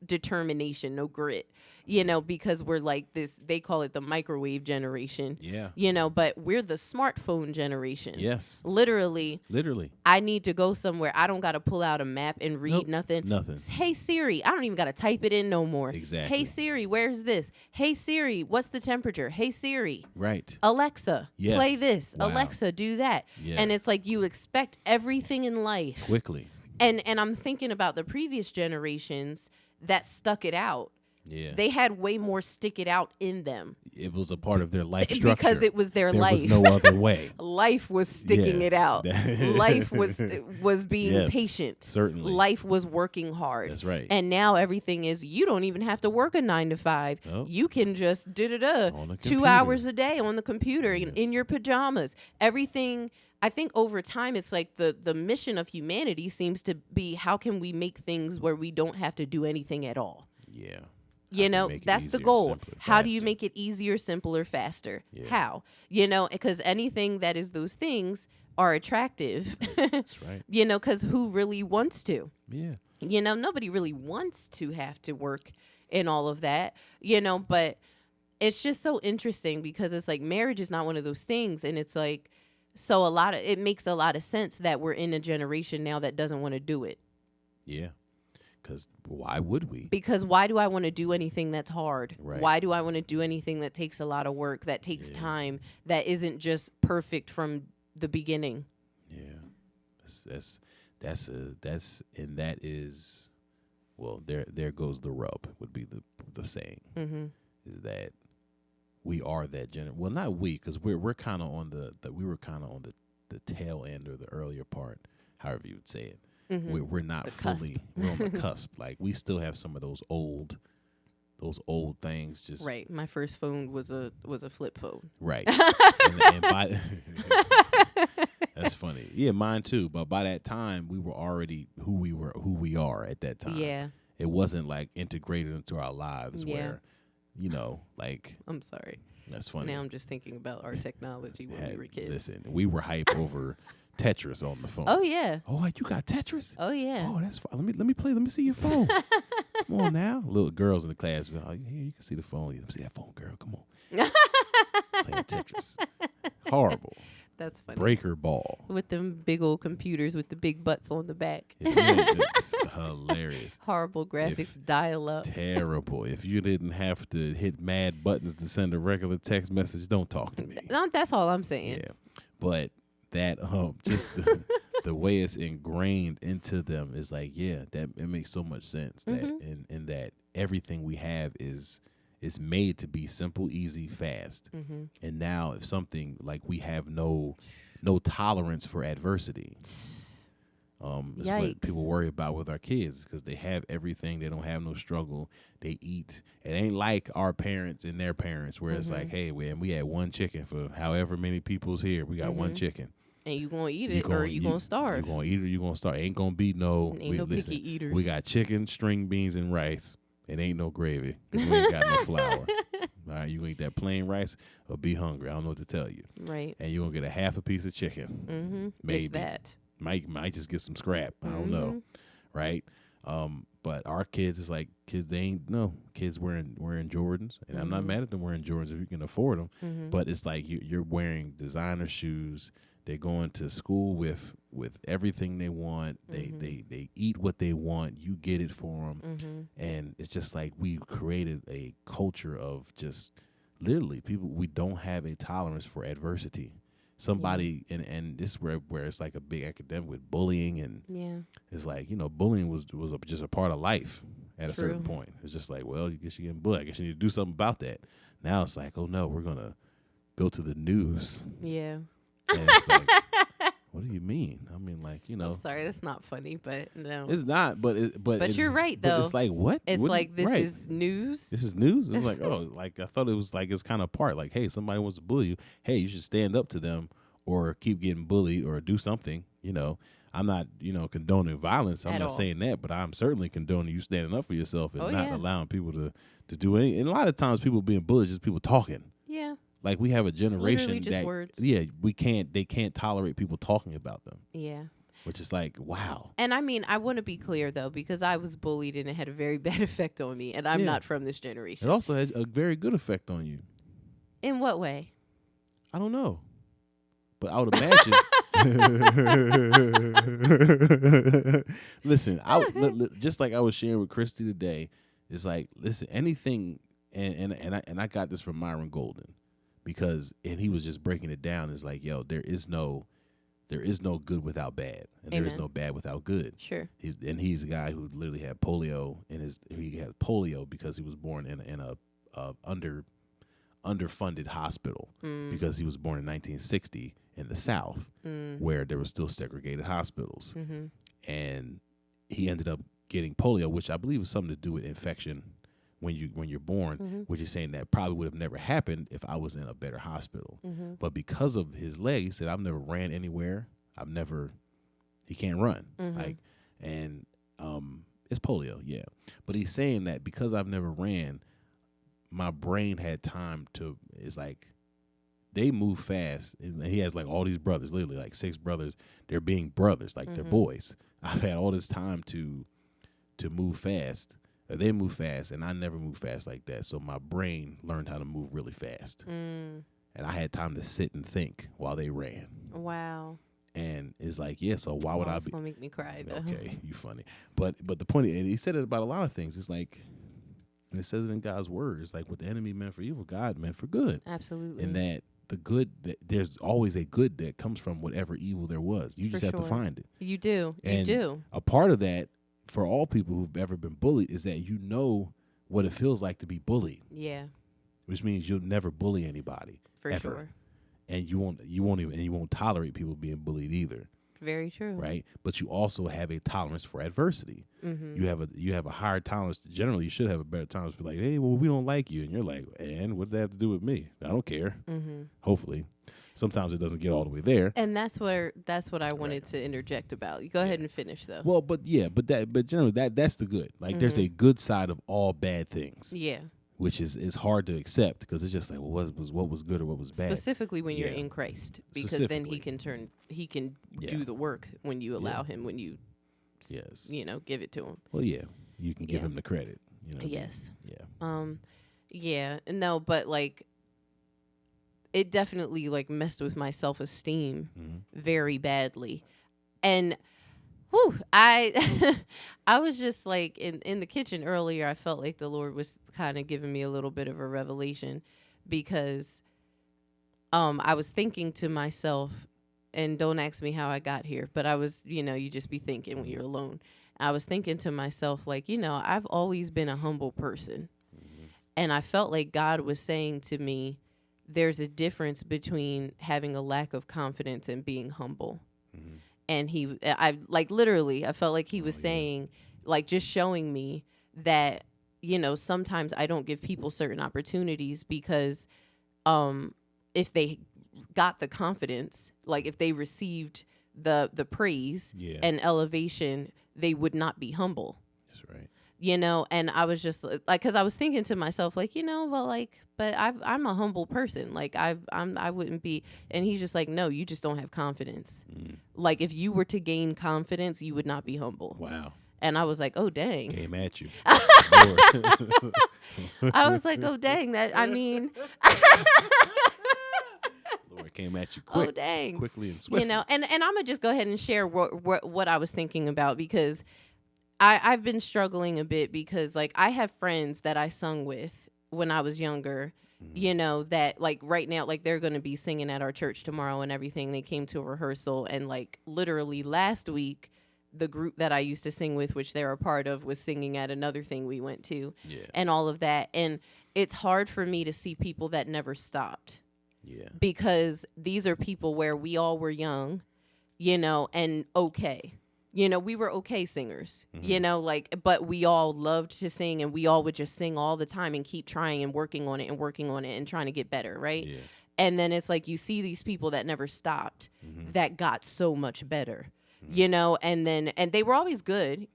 determination, no grit, you know, because we're like this, they call it the microwave generation. You know, but we're the smartphone generation. Literally. I need to go somewhere. I don't got to pull out a map and read nothing. Hey Siri, I don't even got to type it in no more. Hey Siri, where's this? Hey Siri, what's the temperature? Hey Siri. Alexa, play this. Alexa, do that. And it's like you expect everything in life quickly. And I'm thinking about the previous generations that stuck it out. They had way more stick it out in them. It was a part of their life structure. Because it was their life. There was no other way. Life was sticking it out. Life was being patient. Certainly. Life was working hard. That's right. And now everything is, you don't even have to work a 9 to 5. You can just 2 hours a day on the computer in your pajamas. Everything. I think over time, it's like the mission of humanity seems to be, how can we make things where we don't have to do anything at all? You know, that's the goal. Simpler, how do you make it easier, simpler, faster? How? You know, because anything that is those things are attractive. That's right. You know, because who really wants to? You know, nobody really wants to have to work in all of that, you know, but it's just so interesting, because it's like marriage is not one of those things. And it's like, so it makes a lot of sense that we're in a generation now that doesn't want to do it. Because why would we? Because why do I want to do anything that's hard? Right. Why do I want to do anything that takes a lot of work, that takes time, that isn't just perfect from the beginning? Yeah, and that is, well, there goes the rub. Would be the saying is that we are that well, not we, because we're kind of on we were kind of on the tail end or the earlier part, however you would say it. We're not the fully cusp. We're on the cusp. Like, we still have some of those old things. Just right. My first phone was a flip phone. Right. and by that's funny. Yeah, mine too. But by that time, we were already who we are at that time. Yeah. It wasn't like integrated into our lives where, like. I'm sorry. That's funny. Now I'm just thinking about our technology when we were kids. Listen, we were hype over Tetris on the phone. Oh yeah. Oh, you got Tetris? Oh yeah. Oh, that's fine. Let me play. Let me see your phone. Come on now, little girls in the class. Oh, here, you can see the phone. Let me see that phone, girl. Come on. Playing Tetris. Horrible. That's funny. Breaker ball. With them big old computers with the big butts on the back. It's hilarious. Horrible graphics, dial up. Terrible. If you didn't have to hit mad buttons to send a regular text message, don't talk to me. No, that's all I'm saying. Yeah, but that just the way it's ingrained into them is like, that it makes so much sense that in that everything we have is made to be simple, easy, fast. And now if something like we have no tolerance for adversity. Is what people worry about with our kids, because they have everything. They don't have no struggle. They eat. It ain't like our parents and their parents where it's like, hey, man, we had one chicken for however many people's here. We got one chicken. And you going to eat it or you going to starve. You going to eat it or you going to starve. Ain't going to be no. Ain't no picky eaters. We got chicken, string beans, and rice. It ain't no gravy because we ain't got no flour. All right, you gonna eat that plain rice or be hungry. I don't know what to tell you. Right. And you're going to get a half a piece of chicken. Maybe. If that. Might just get some scrap. I don't know. Right? But our kids is like, kids wearing Jordans. And I'm not mad at them wearing Jordans if you can afford them. But it's like you're wearing designer shoes. They're going to school with everything they want. They eat what they want. You get it for them. And it's just like we've created a culture of just literally people. We don't have a tolerance for adversity. Somebody and this is where it's like a big academic with bullying, and it's like, bullying was just a part of life at a certain point. It's just like, well, you guess you're getting bullied. I guess you need to do something about that. Now it's like, oh no, we're gonna go to the news. Yeah. And it's like, what do you mean? I mean, like, I'm sorry, that's not funny, but no, it's not. But you're right though. It's like what? It's like this is news. This is news. It's like, oh, like I thought it was like it's kind of part. Like, hey, somebody wants to bully you. Hey, you should stand up to them or keep getting bullied or do something. I'm not condoning violence. I'm not saying that, but I'm certainly condoning you standing up for yourself and not allowing people to do anything. And a lot of times, people being bullied is just people talking. Yeah. Like, we have a generation just that words. They can't tolerate people talking about them. Yeah. Which is like, wow. And I mean, I want to be clear though, because I was bullied and it had a very bad effect on me, and I'm not from this generation. It also had a very good effect on you. In what way? I don't know, but I would imagine. Listen, just like I was sharing with Christy today, it's like, listen, anything, and I got this from Myron Golden. Because he was just breaking it down. It's like, yo, there is no good without bad, and there is no bad without good. Sure. He's a guy who literally had polio he had polio because he was born in a underfunded hospital because he was born in 1960 in the South where there were still segregated hospitals, and he ended up getting polio, which I believe was something to do with infection when you're born, which is saying that probably would have never happened if I was in a better hospital. But because of his leg, he said, I've never ran anywhere. He can't run. It's polio, yeah. But he's saying that because I've never ran, my brain had time to, it's like, they move fast. And he has like all these brothers, literally like 6 brothers. They're being brothers, like they're boys. I've had all this time to move fast. They move fast, and I never move fast like that. So my brain learned how to move really fast. And I had time to sit and think while they ran. Wow. And it's like, yeah, so why would I It's be? gonna make me cry though. Okay, you funny. But the point, and he said it about a lot of things. It's like, and it says it in God's word. It's like what the enemy meant for evil, God meant for good. Absolutely. And that the good, that there's always a good that comes from whatever evil there was. You just have to find it. You do. And you do. A part of that, for all people who've ever been bullied, is that you know what it feels like to be bullied. Yeah. Which means you'll never bully anybody. For ever. sure. And you won't tolerate people being bullied either. Very true. Right? But you also have a tolerance for adversity. Mm-hmm. You have a higher tolerance. Generally, you should have a better tolerance. Be like, hey, well, we don't like you, and you're like, and what does that have to do with me? I don't care. Mm-hmm. Hopefully, sometimes it doesn't get all the way there. And that's what I wanted to interject about. You go ahead and finish though. Well, but generally that's the good. Like, there's a good side of all bad things. Yeah. Which is hard to accept because it's just like, well, what was good or what was bad. Specifically when you're in Christ, because then he can do the work when you allow him, when you give it to him. Well, yeah, you can give him the credit. You know. Yes. Yeah. Yeah. No, but like, it definitely like messed with my self-esteem very badly, and. Whew, I was just like in the kitchen earlier. I felt like the Lord was kind of giving me a little bit of a revelation, because I was thinking to myself, and don't ask me how I got here, but I was, you just be thinking when you're alone. I was thinking to myself, like, I've always been a humble person. And I felt like God was saying to me, there's a difference between having a lack of confidence and being humble. And I felt like he was saying, like, just showing me that, sometimes I don't give people certain opportunities because if they got the confidence, like if they received the praise and elevation, they would not be humble. That's right. And I was just like, because I was thinking to myself, like, but I'm a humble person. Like I wouldn't be. And he's just like, no, you just don't have confidence. Like if you were to gain confidence, you would not be humble. Wow. And I was like, oh, dang. Came at you. I was like, oh, dang. Lord came at you quick. Oh, dang. Quickly and swiftly. And I'm going to just go ahead and share what I was thinking about, because I've been struggling a bit, because like I have friends that I sung with when I was younger, that like right now, like they're going to be singing at our church tomorrow and everything. They came to a rehearsal, and like literally last week, the group that I used to sing with, which they're a part of, was singing at another thing we went to and all of that. And it's hard for me to see people that never stopped. Yeah. Because these are people where we all were young, and okay. We were okay singers, but we all loved to sing, and we all would just sing all the time and keep trying and working on it and trying to get better, right? Yeah. And then it's like you see these people that never stopped that got so much better, and they were always good,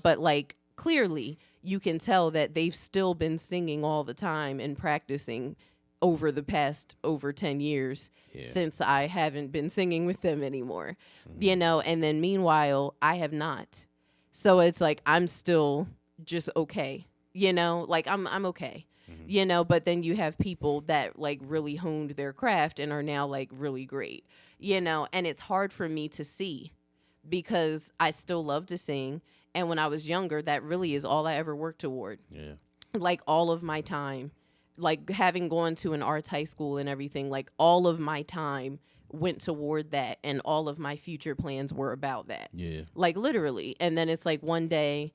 but like clearly you can tell that they've still been singing all the time and practicing over the past over 10 years since I haven't been singing with them anymore, and then meanwhile I have not. So it's like, I'm still just okay, like I'm okay, but then you have people that like really honed their craft and are now like really great, and it's hard for me to see, because I still love to sing. And when I was younger, that really is all I ever worked toward. Yeah. Like all of my time, like having gone to an arts high school and everything, like all of my time went toward that, and all of my future plans were about that. Yeah. Like literally. And then it's like one day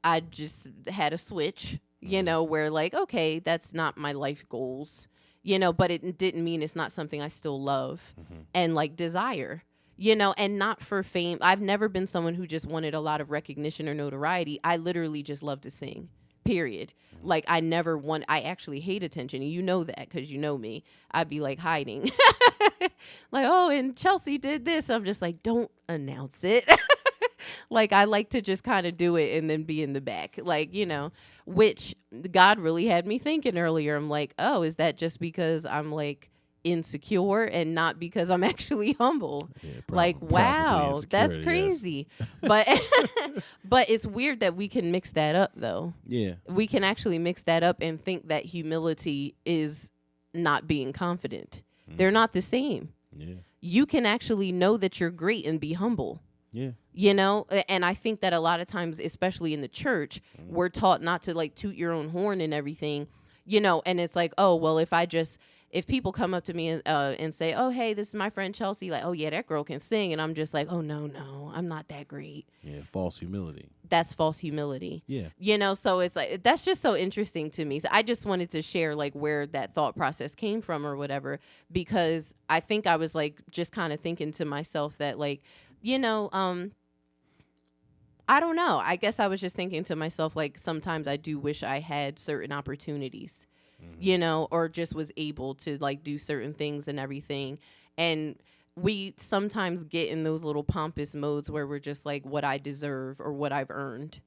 I just had a switch, where like, okay, that's not my life goals, but it didn't mean it's not something I still love and like desire, and not for fame. I've never been someone who just wanted a lot of recognition or notoriety. I literally just love to sing. Period. Like I actually hate attention. And you know that because you know me. I'd be like hiding. Like, oh, and Chelsea did this. I'm just like, don't announce it. Like I like to just kind of do it and then be in the back. Like, which God really had me thinking earlier. I'm like, oh, is that just because I'm like insecure and not because I'm actually humble? Like, wow, that's crazy. Yes. But it's weird that we can mix that up though. Yeah. We can actually mix that up and think that humility is not being confident. They're not the same. Yeah. you can actually know that you're great and be humble. Yeah. You know, and I think that a lot of times, especially in the church, we're taught not to like toot your own horn and everything, you know, and it's like, oh, well, if people come up to me and say, oh, hey, this is my friend Chelsea, like, oh, yeah, that girl can sing. And I'm just like, oh, no, I'm not that great. Yeah, false humility. That's false humility. Yeah. You know, so it's like, that's just so interesting to me. So I just wanted to share like where that thought process came from or whatever, because I think I was like just kind of thinking to myself that like, you know, I don't know. I guess I was just thinking to myself, like, sometimes I do wish I had certain opportunities, you know, or just was able to like do certain things and everything. And we sometimes get in those little pompous modes where we're just like, what I deserve or what I've earned,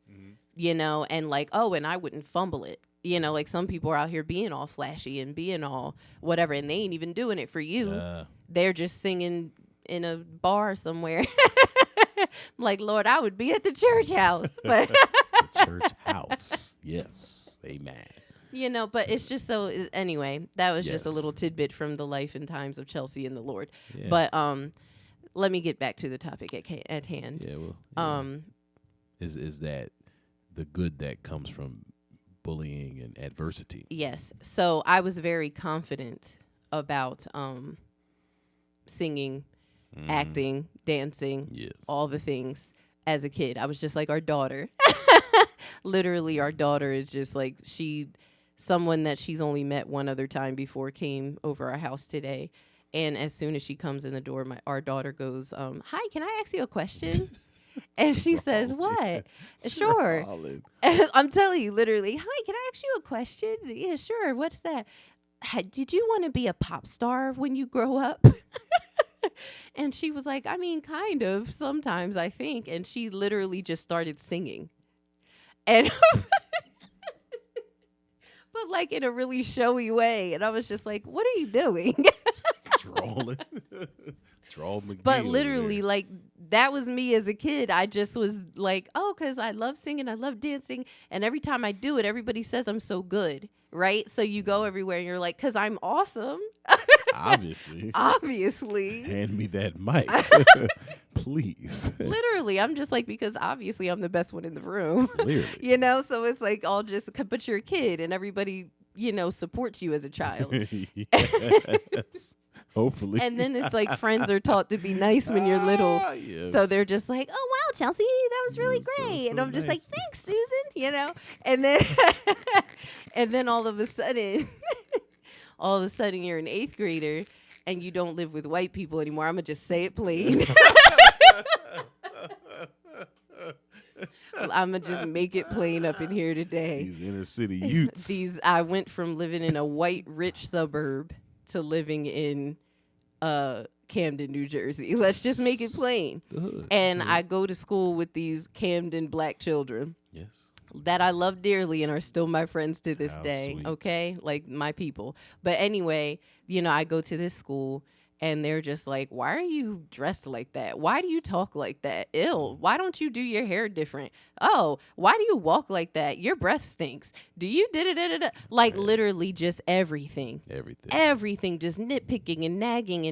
you know, and like, oh, and I wouldn't fumble it. You know, like some people are out here being all flashy and being all whatever, and they ain't even doing it for you. They're just singing in a bar somewhere. Like, Lord, I would be at the church house. But The church house. Yes. Amen. you know, but it's just so, anyway, that was just a Yes. little tidbit from the life and times of Chelsea and the Lord. Yeah. But let me get back to the topic at hand. Yeah, well, is that the good that comes from bullying and adversity? Yes. So I was very confident about singing, acting, dancing, Yes. all the things as a kid. I was just like our daughter. Literally, our daughter is just like someone that she's only met one other time before came over our house today. And as soon as she comes in the door, our daughter goes, hi, can I ask you a question? And she says, what? Sure. I'm telling you, literally, hi, can I ask you a question? Yeah, sure. What's that? Did you want to be a pop star when you grow up? And she was like, I mean, kind of, sometimes, I think. And she literally just started singing. And but like in a really showy way. And I was just like, what are you doing? Drawing. Draw McGee. But literally, like, that was me as a kid. I just was like, oh, because I love singing, I love dancing. And every time I do it, everybody says I'm so good, right? So you go everywhere and you're like, because I'm awesome. Obviously. Obviously. Hand me that mic. Please. Literally, I'm just like, because obviously I'm the best one in the room. Clearly. You know, so it's like all just, but you're a kid and everybody, you know, supports you as a child. Yes. Hopefully. And then it's like friends are taught to be nice when you're little. Yes. So they're just like, oh, wow, Chelsea, that was really great. And I'm just like, thanks, Susan, you know. And then and then all of a sudden you're an 8th grader and you don't live with white people anymore. I'm going to just say it plain. I'm going to just make it plain up in here today. These inner city youths. I went from living in a white, rich suburb to living in Camden, New Jersey. Let's just make it plain. And I go to school with these Camden black children. Yes. That I love dearly and are still my friends to this How day. sweet. Okay? Like my people. But anyway, you know, I go to this school and they're just like, why are you dressed like that? Why do you talk like that? Ew. Why don't you do your hair different? Oh, why do you walk like that? Your breath stinks. Do you da-da-da-da-da? Like literally just everything. Everything, just nitpicking and nagging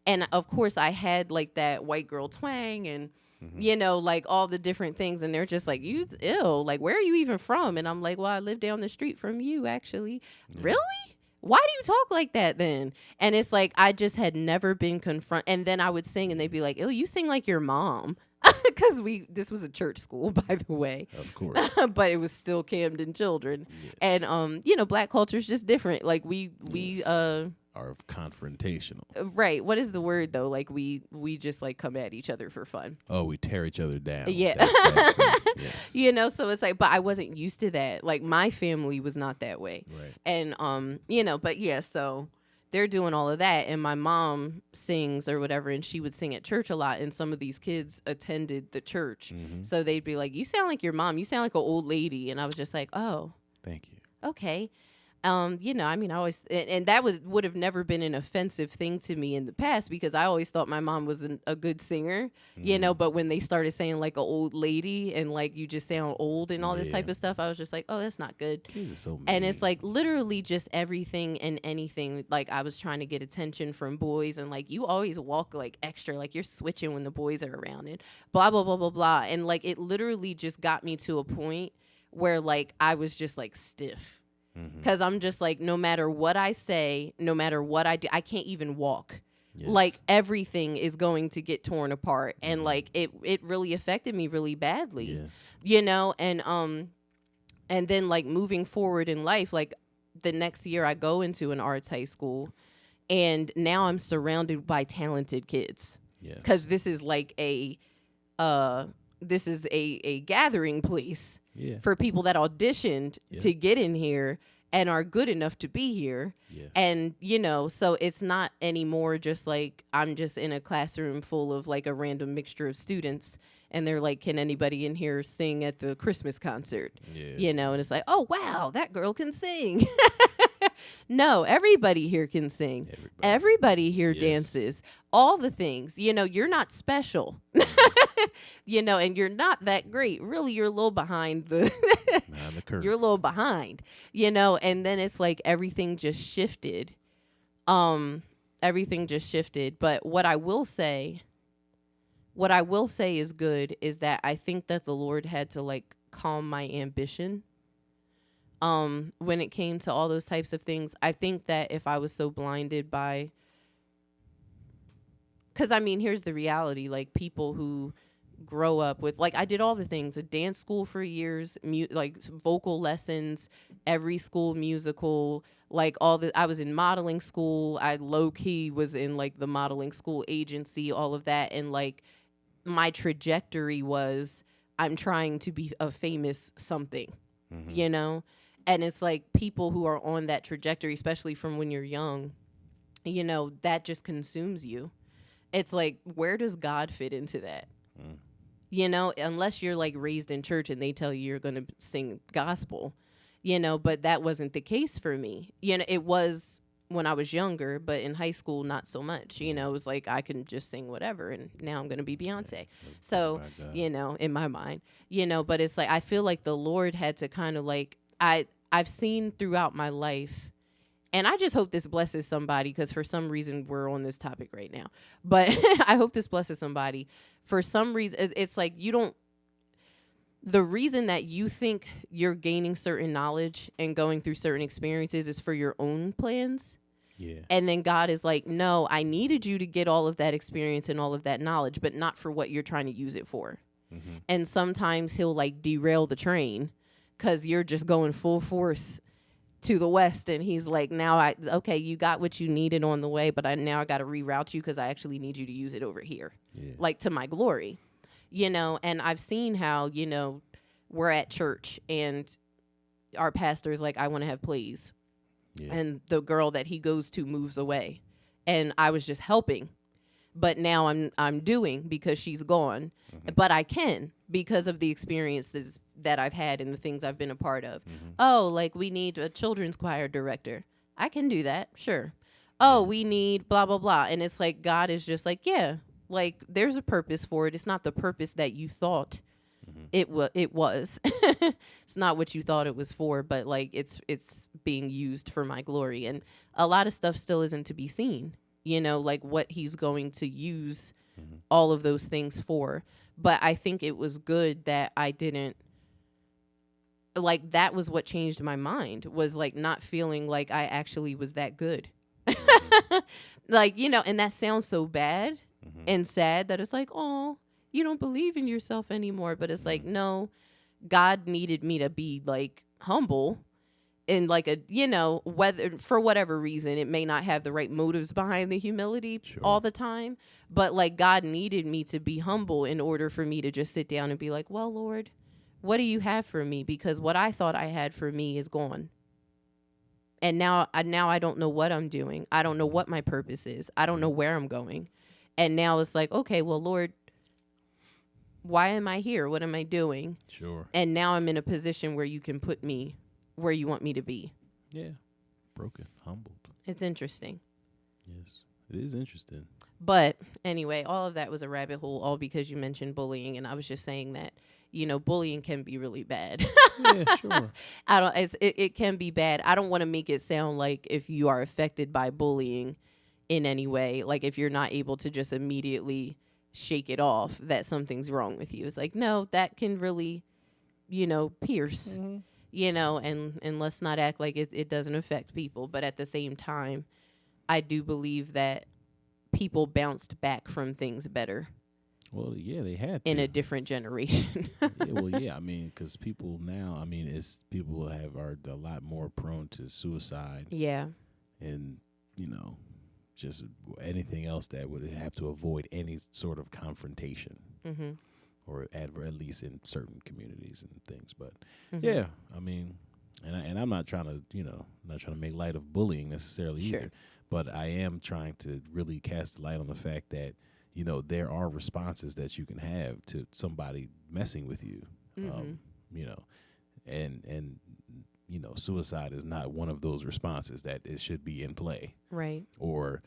and of course I had like that white girl twang and you know, like all the different things. And they're just like, you ill. Like, where are you even from? And I'm like, well, I live down the street from you, actually. Yeah. Really? Why do you talk like that then? And it's like, I just had never been confronted. And then I would sing and they'd be like, oh, you sing like your mom. Because this was a church school, by the way. Of course. But it was still Camden children. Yes. And, you know, black culture is just different. Like we are confrontational. Right. What is the word though? Like we just like come at each other for fun. Oh, we tear each other down. Yeah. Yes. You know, so it's like, but I wasn't used to that. Like my family was not that way. Right. And you know, but yeah, so they're doing all of that and my mom sings or whatever and she would sing at church a lot and some of these kids attended the church. So they'd be like, you sound like your mom. You sound like an old lady. And I was just like, oh. Thank you. Okay. You know, I mean, I always, and that would have never been an offensive thing to me in the past because I always thought my mom was a good singer, you know, but when they started saying like an old lady and like you just sound old and all this type of stuff, I was just like, oh, that's not good. Kids are so mean. And it's like literally just everything and anything. Like I was trying to get attention from boys and like you always walk like extra, like you're switching when the boys are around and blah, blah, blah, blah, blah. And like it literally just got me to a point where like I was just like stiff. Because I'm just like, no matter what I say, no matter what I do, I can't even walk. Yes. Like everything is going to get torn apart. And like it really affected me really badly. Yes. You know, and then like moving forward in life, like the next year I go into an arts high school and now I'm surrounded by talented kids. Because this is like a gathering place. Yeah. For people that auditioned to get in here and are good enough to be here. Yes. And, you know, so it's not anymore just like I'm just in a classroom full of like a random mixture of students. And they're like, can anybody in here sing at the Christmas concert? Yeah. You know, and it's like, oh, wow, that girl can sing. No, everybody here can sing. Everybody here dances. All the things. You know, you're not special. You know, and you're not that great. Really, you're a little behind the curve. You're a little behind, you know, and then it's like everything just shifted. Everything just shifted. But what I will say is good is that I think that the Lord had to like calm my ambition. When it came to all those types of things, I think that if I was so blinded by, because I mean, here's the reality, like people who grow up with, like I did all the things, a dance school for years, like vocal lessons, every school musical, like I was in modeling school. I low key was in like the modeling school agency, all of that. And like my trajectory was, I'm trying to be a famous something, you know? And it's like people who are on that trajectory, especially from when you're young, you know, that just consumes you. It's like, where does God fit into that? You know, unless you're like raised in church and they tell you you're going to sing gospel, you know, but that wasn't the case for me. You know, it was when I was younger, but in high school, not so much. You know, it was like I can just sing whatever. And now I'm going to be Beyonce. So, you know, in my mind, you know, but it's like I feel like the Lord had to kind of like I've seen throughout my life. And I just hope this blesses somebody because for some reason we're on this topic right now. But I hope this blesses somebody. For some reason, it's like the reason that you think you're gaining certain knowledge and going through certain experiences is for your own plans. Yeah. And then God is like, no, I needed you to get all of that experience and all of that knowledge, but not for what you're trying to use it for. And sometimes he'll like derail the train because you're just going full force to the west, and he's like, now okay, you got what you needed on the way, but now I got to reroute you because I actually need you to use it over here, like to my glory, you know. And I've seen how, you know, we're at church and our pastor's like, I want to have plays, and the girl that he goes to moves away, and I was just helping, but now I'm doing because she's gone, but I can because of the experiences that I've had and the things I've been a part of. Oh, like we need a children's choir director. I can do that. Sure. Oh, we need blah, blah, blah. And it's like, God is just like, yeah, like there's a purpose for it. It's not the purpose that you thought it was. It's not what you thought it was for, but like it's being used for my glory. And a lot of stuff still isn't to be seen, you know, like what he's going to use all of those things for. But I think it was good that I didn't, like that was what changed my mind, was like not feeling like I actually was that good. Like, you know, and that sounds so bad and sad that it's like, oh, you don't believe in yourself anymore. But it's like, no, God needed me to be like humble and like a, you know, whether for whatever reason, it may not have the right motives behind the humility all the time. But like God needed me to be humble in order for me to just sit down and be like, well, Lord, what do you have for me? Because what I thought I had for me is gone. And now I don't know what I'm doing. I don't know what my purpose is. I don't know where I'm going. And now it's like, okay, well, Lord, why am I here? What am I doing? Sure. And now I'm in a position where you can put me where you want me to be. Yeah. heartbroken, humbled. It's interesting. Yes, it is interesting. But anyway, all of that was a rabbit hole, all because you mentioned bullying, and I was just saying that, bullying can be really bad. Yeah, sure. It can be bad. I don't want to make it sound like if you are affected by bullying in any way, like if you're not able to just immediately shake it off, that something's wrong with you. It's like, no, that can really, pierce, and let's not act like it doesn't affect people. But at the same time, I do believe that people bounced back from things better. Well, yeah, they had to. In a different generation. Yeah, I mean, because people now, people are a lot more prone to suicide. Yeah. And, just anything else that would have to avoid any sort of confrontation. Mm-hmm. Or at least in certain communities and things. But, yeah, and I'm not trying to, make light of bullying necessarily either. But I am trying to really cast light on the fact that, there are responses that you can have to somebody messing with you, and suicide is not one of those responses that it should be in play. Right. Or,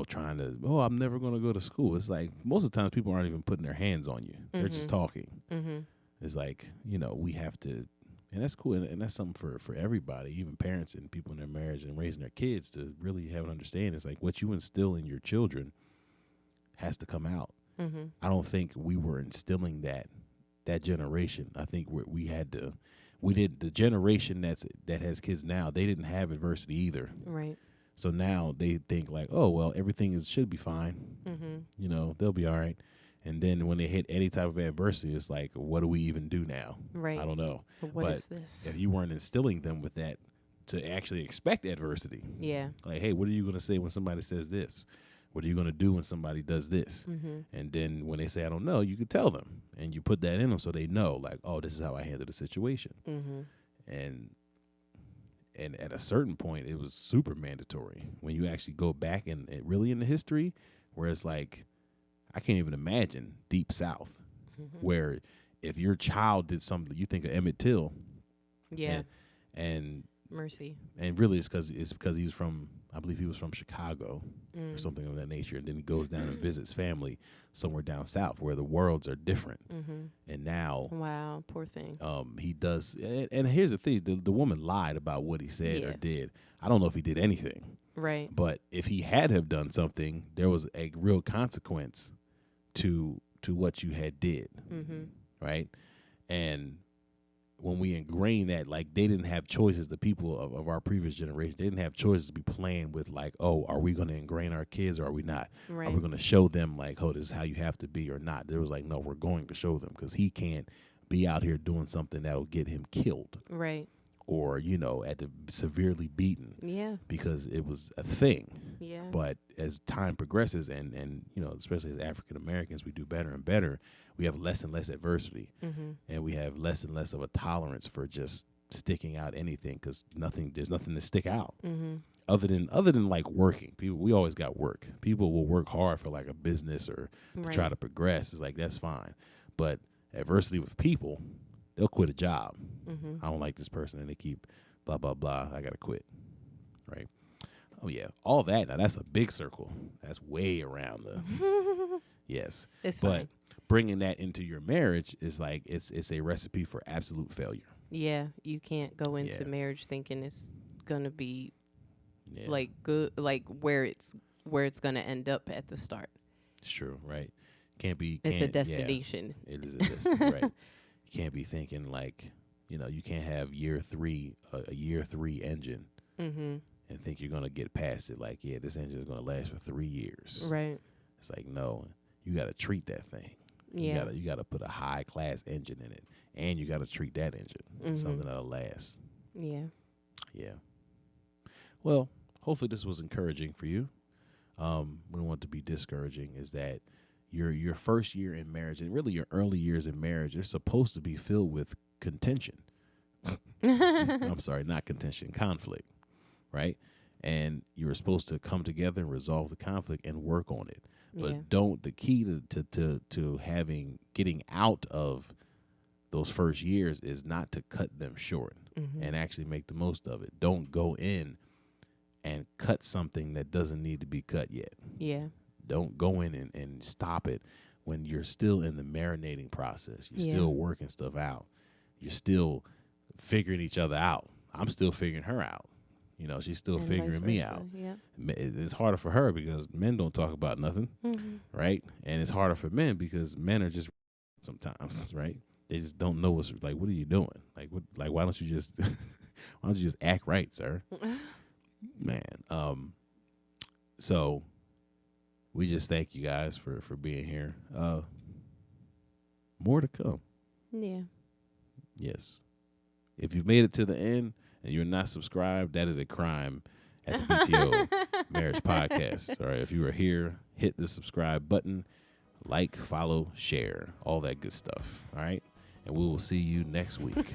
trying to, I'm never going to go to school. It's like most of the times people aren't even putting their hands on you. Mm-hmm. They're just talking. Mm-hmm. It's like, we have to, and that's cool. And that's something for everybody, even parents and people in their marriage and raising their kids to really have an understanding. It's like what you instill in your children has to come out. Mm-hmm. I don't think we were instilling that generation. I think the generation that has kids now, they didn't have adversity either. Right. So now they think like, oh, well, everything should be fine. Mm-hmm. They'll be all right. And then when they hit any type of adversity, it's like, what do we even do now? Right. I don't know. What is this? If you weren't instilling them with that to actually expect adversity. Yeah. Like, hey, what are you going to say when somebody says this? What are you going to do when somebody does this? Mm-hmm. And then when they say, I don't know, you could tell them. And you put that in them so they know, like, oh, this is how I handle the situation. Mm-hmm. And at a certain point, it was super mandatory. When you actually go back and really in the history, where it's like, I can't even imagine Deep South, where if your child did something, you think of Emmett Till. Yeah. And Mercy. And really it's because he was from, I believe he was from Chicago or something of that nature. And then he goes down and visits family somewhere down south where the worlds are different. Mm-hmm. And now. Wow, poor thing. He does. And here's the thing. The woman lied about what he said or did. I don't know if he did anything. Right. But if he had have done something, there was a real consequence to what you had did. Mm-hmm. Right. And when we ingrain that, like, they didn't have choices, the people of our previous generation, they didn't have choices to be playing with, like, oh, are we going to ingrain our kids or are we not? Right. Are we going to show them, like, oh, this is how you have to be or not? There was like, no, we're going to show them because he can't be out here doing something that'll get him killed. Right. Or, at the severely beaten. Yeah. Because it was a thing. Yeah. But as time progresses and especially as African Americans, we do better and better. We have less and less adversity. Mm-hmm. And we have less and less of a tolerance for just sticking out anything because there's nothing to stick out. Mm-hmm. Other than like working. We always got work. People will work hard for like a business or to try to progress. It's like, that's fine. But adversity with people, they'll quit a job. Mm-hmm. I don't like this person, and they keep blah, blah, blah. I got to quit, right? Oh, yeah. All that, now that's a big circle. That's way around the, yes. It's but fine. Bringing that into your marriage is like, it's a recipe for absolute failure. Yeah, you can't go into marriage thinking it's going to be like good, like where it's going to end up at the start. It's true, right? It's a destination. Yeah, it is a destination, right? You can't be thinking like, you can't have a year 3 engine and think you're going to get past it. Like, yeah, this engine is going to last for 3 years. Right. It's like, no, you got to treat that thing. Yeah. You got to put a high class engine in it, and you got to treat that engine something that'll last. Yeah. Yeah. Well, hopefully this was encouraging for you. We don't want it to be discouraging. Is that your first year in marriage, and really your early years in marriage, are supposed to be filled with contention. I'm sorry, not contention, conflict, right? And you're supposed to come together and resolve the conflict and work on it. But the key to getting out of those first years is not to cut them short and actually make the most of it. Don't go in and cut something that doesn't need to be cut yet. Yeah. Don't go in and stop it when you're still in the marinating process. You're still working stuff out. You're still figuring each other out. I'm still figuring her out. You know, she's still figuring me out. Yeah. It's harder for her because men don't talk about nothing, right? And it's harder for men because men are just sometimes, right? They just don't know what's like. What are you doing? Like, what? Like, why don't you just act right, sir? Man. So we just thank you guys for being here. More to come. Yeah. Yes. If you've made it to the end and you're not subscribed, that is a crime at the BTO Marriage Podcast. All right. If you are here, hit the subscribe button, like, follow, share, all that good stuff. All right. And we will see you next week.